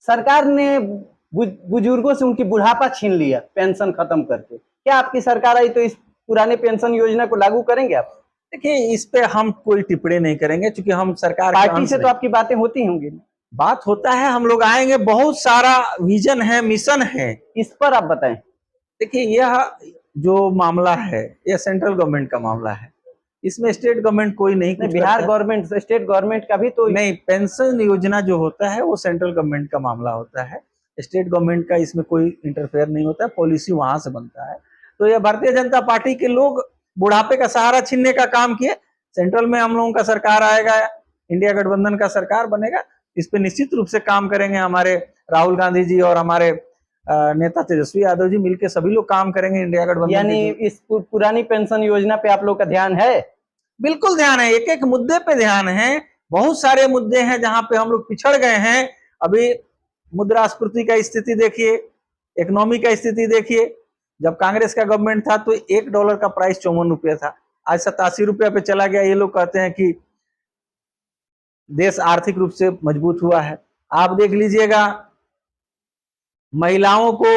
सरकार ने बुजुर्गों से उनकी बुढ़ापा छीन लिया पेंशन खत्म करके। क्या आपकी सरकार आई तो इस पुराने पेंशन योजना को लागू करेंगे आप? देखिए, इस पे हम कोई टिप्पणी नहीं करेंगे क्योंकि हम सरकार पार्टी से तो आपकी बातें होती होंगी। बात होता है, हम लोग आएंगे, बहुत सारा विजन है, मिशन है, इस पर आप बताएं। देखिए, यह जो मामला है यह सेंट्रल गवर्नमेंट का मामला है, इसमें स्टेट गवर्नमेंट कोई नहीं, बिहार गवर्नमेंट, स्टेट गवर्नमेंट का भी तो नहीं। पेंशन योजना जो होता है वो सेंट्रल गवर्नमेंट का मामला होता है, स्टेट गवर्नमेंट का इसमें कोई इंटरफेयर नहीं होता है, पॉलिसी वहां से बनता है। तो यह भारतीय जनता पार्टी के लोग बुढ़ापे का सहारा छीनने का काम किए। सेंट्रल में हम लोगों का सरकार आएगा, इंडिया गठबंधन का सरकार बनेगा, इस पे निश्चित रूप से काम करेंगे। हमारे राहुल गांधी जी और हमारे नेता तेजस्वी यादव जी मिलकर सभी लोग काम करेंगे इंडिया गठबंधन। यानी इस पुरानी पेंशन योजना पे आप लोग का ध्यान है? बिल्कुल ध्यान है, एक एक मुद्दे पे ध्यान है। बहुत सारे मुद्दे हैं जहां पे हम लोग पिछड़ गए हैं। अभी मुद्रास्फीति का स्थिति देखिए, इकोनॉमी का स्थिति देखिए। जब कांग्रेस का गवर्नमेंट था तो $1 का प्राइस 54 रुपया था, आज 87 रुपया पे चला गया। ये लोग कहते हैं कि देश आर्थिक रूप से मजबूत हुआ है। आप देख लीजिएगा, महिलाओं को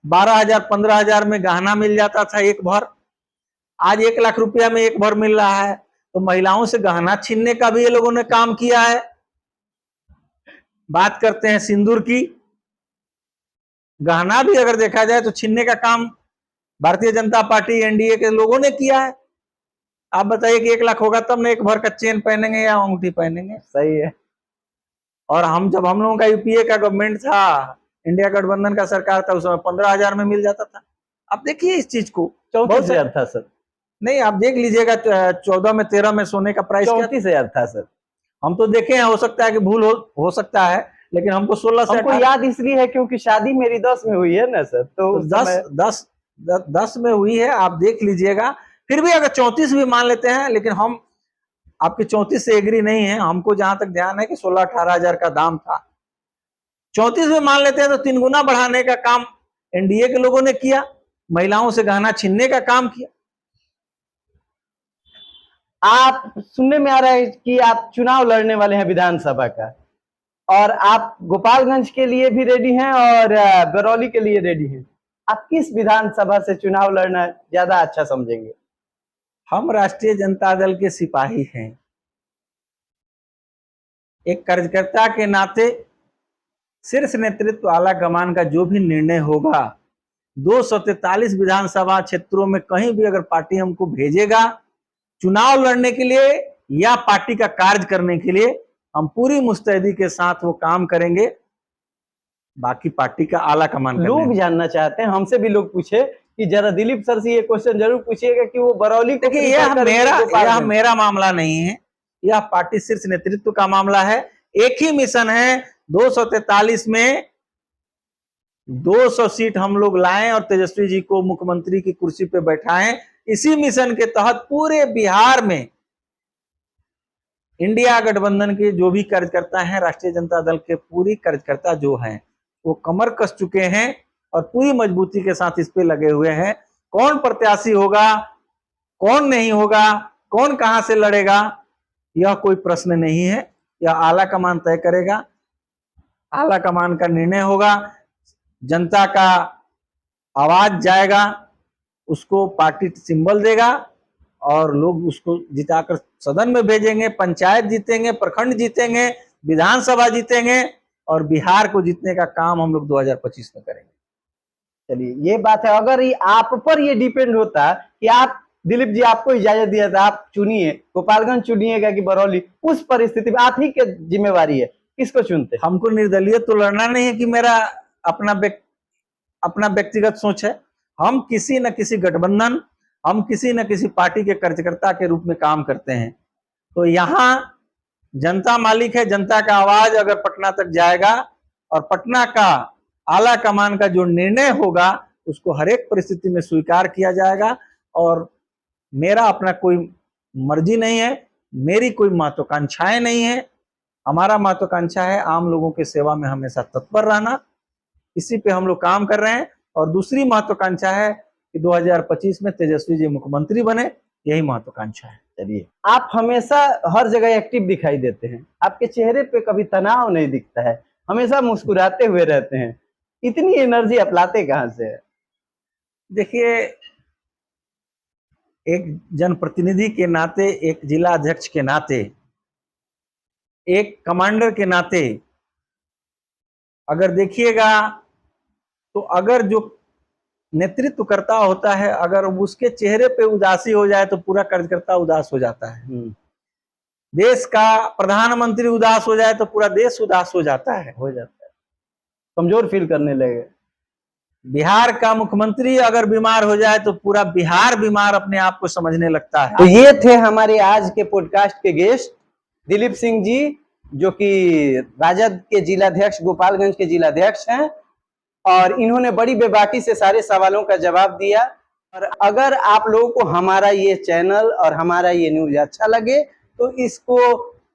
12,000 15,000 में गहना मिल जाता था एक भर, आज 1 लाख रुपया में एक भर मिल रहा है। तो महिलाओं से गहना छीनने का भी ये लोगों ने काम किया है। बात करते हैं सिंदूर की, गहना भी अगर देखा जाए तो छीनने का काम भारतीय जनता पार्टी एनडीए के लोगों ने किया है। आप बताइए कि 1 लाख होगा तब ना एक भर का चेन पहनेंगे या अंगूठी पहनेंगे? सही है। और हम लोगों का यूपीए का गवर्नमेंट था, इंडिया गठबंधन का सरकार था, उस समय 15,000 में मिल जाता था। आप देखिए इस चीज को, 34,000 था सर। नहीं, आप देख लीजिएगा 14 में 13 में सोने का प्राइस 34,000 था सर। हम तो देखे हैं, हो सकता है कि भूल हो सकता है, लेकिन हमको 16 से हमको याद इसलिए है क्योंकि शादी मेरी 10 में हुई है ना सर, तो 10 में हुई है। आप देख लीजिएगा, फिर भी अगर 34 भी मान लेते हैं, लेकिन हम आपके 34 से एग्री नहीं है। हमको जहां तक ध्यान है कि 16-18 हजार का दाम था, 34 में मान लेते हैं तो 3 गुना बढ़ाने का काम एनडीए के लोगों ने किया, महिलाओं से गहना छीनने का काम किया। आप सुनने में आ रहा है कि आप चुनाव लड़ने वाले हैं विधानसभा का, और आप गोपालगंज के लिए भी रेडी हैं और बरौली के लिए रेडी हैं। आप किस विधानसभा से चुनाव लड़ना ज्यादा अच्छा समझेंगे? हम राष्ट्रीय जनता दल के सिपाही हैं, एक कार्यकर्ता के नाते शीर्ष नेतृत्व आला कमान का जो भी निर्णय होगा, 243 विधानसभा क्षेत्रों में कहीं भी अगर पार्टी हमको भेजेगा चुनाव लड़ने के लिए या पार्टी का कार्य करने के लिए, हम पूरी मुस्तैदी के साथ वो काम करेंगे। बाकी पार्टी का आला कमान लोग जानना चाहते हैं, हमसे भी लोग पूछे कि जरा दिलीप सर से ये क्वेश्चन जरूर पूछिएगा कि वो बरौली को, देखिए यह मेरा मामला नहीं है, यह पार्टी शीर्ष नेतृत्व का मामला है। एक ही मिशन है, 243 में 200 सीट हम लोग लाएं और तेजस्वी जी को मुख्यमंत्री की कुर्सी पे बैठाएं। इसी मिशन के तहत पूरे बिहार में इंडिया गठबंधन के जो भी कार्यकर्ता हैं, राष्ट्रीय जनता दल के पूरी कार्यकर्ता जो हैं, वो कमर कस चुके हैं और पूरी मजबूती के साथ इस पे लगे हुए हैं। कौन प्रत्याशी होगा, कौन नहीं होगा, कौन कहां से लड़ेगा, यह कोई प्रश्न नहीं है। यह आला कमान तय करेगा, आला कमान का निर्णय होगा। जनता का आवाज जाएगा, उसको पार्टी सिंबल देगा और लोग उसको जिताकर सदन में भेजेंगे, पंचायत जीतेंगे, प्रखंड जीतेंगे, विधानसभा जीतेंगे और बिहार को जीतने का काम हम लोग 2025 में करेंगे। चलिए, ये बात है। अगर ये आप पर ये डिपेंड होता कि आप दिलीप जी, आपको इजाजत दिया था, आप चुनिए, गोपालगंज चुनिएगा कि बरौली, उस परिस्थिति में आप ही की जिम्मेवारी है, किसको चुनते? हमको निर्दलीय तो लड़ना नहीं है कि मेरा अपना व्यक्तिगत सोच है। हम किसी न किसी गठबंधन, हम किसी न किसी पार्टी के कार्यकर्ता के रूप में काम करते हैं। तो यहाँ जनता मालिक है, जनता का आवाज अगर पटना तक जाएगा और पटना का आला कमान का जो निर्णय होगा उसको हर एक परिस्थिति में स्वीकार किया जाएगा। और मेरा अपना कोई मर्जी नहीं है, मेरी कोई महत्वाकांक्षाएं नहीं है। हमारा महत्वाकांक्षा है आम लोगों की सेवा में हमेशा तत्पर रहना, इसी पे हम लोग काम कर रहे हैं। और दूसरी महत्वाकांक्षा है कि 2025 में तेजस्वी जी मुख्यमंत्री बने, यही महत्वाकांक्षा है। चलिए, आप हमेशा हर जगह एक्टिव दिखाई देते हैं, आपके चेहरे पे कभी तनाव नहीं दिखता है, हमेशा मुस्कुराते हुए रहते हैं, इतनी एनर्जी आप लाते कहाँ से है? देखिए, एक जनप्रतिनिधि के नाते, एक जिला अध्यक्ष के नाते, एक कमांडर के नाते अगर देखिएगा तो अगर जो नेतृत्व करता होता है, अगर उसके चेहरे पे उदासी हो जाए तो पूरा कार्यकर्ता उदास हो जाता है। देश का प्रधानमंत्री उदास हो जाए तो पूरा देश उदास हो जाता है, कमजोर फील करने लगे। बिहार का मुख्यमंत्री अगर बीमार हो जाए तो पूरा बिहार बीमार अपने आप को समझने लगता है। तो ये थे हमारे आज के पॉडकास्ट के गेस्ट दिलीप सिंह जी, जो कि राजद के जिलाध्यक्ष, गोपालगंज के जिलाध्यक्ष हैं, और इन्होंने बड़ी बेबाकी से सारे सवालों का जवाब दिया। और अगर आप लोगों को हमारा ये चैनल और हमारा ये न्यूज अच्छा लगे तो इसको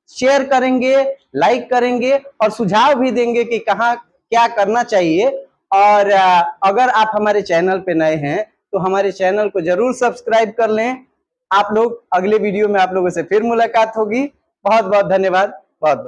शेयर करेंगे, लाइक करेंगे और सुझाव भी देंगे कि कहाँ क्या करना चाहिए। और अगर आप हमारे चैनल पे नए हैं तो हमारे चैनल को जरूर सब्सक्राइब कर लें। आप लोग, अगले वीडियो में आप लोगों से फिर मुलाकात होगी। बहुत बहुत धन्यवाद। बहुत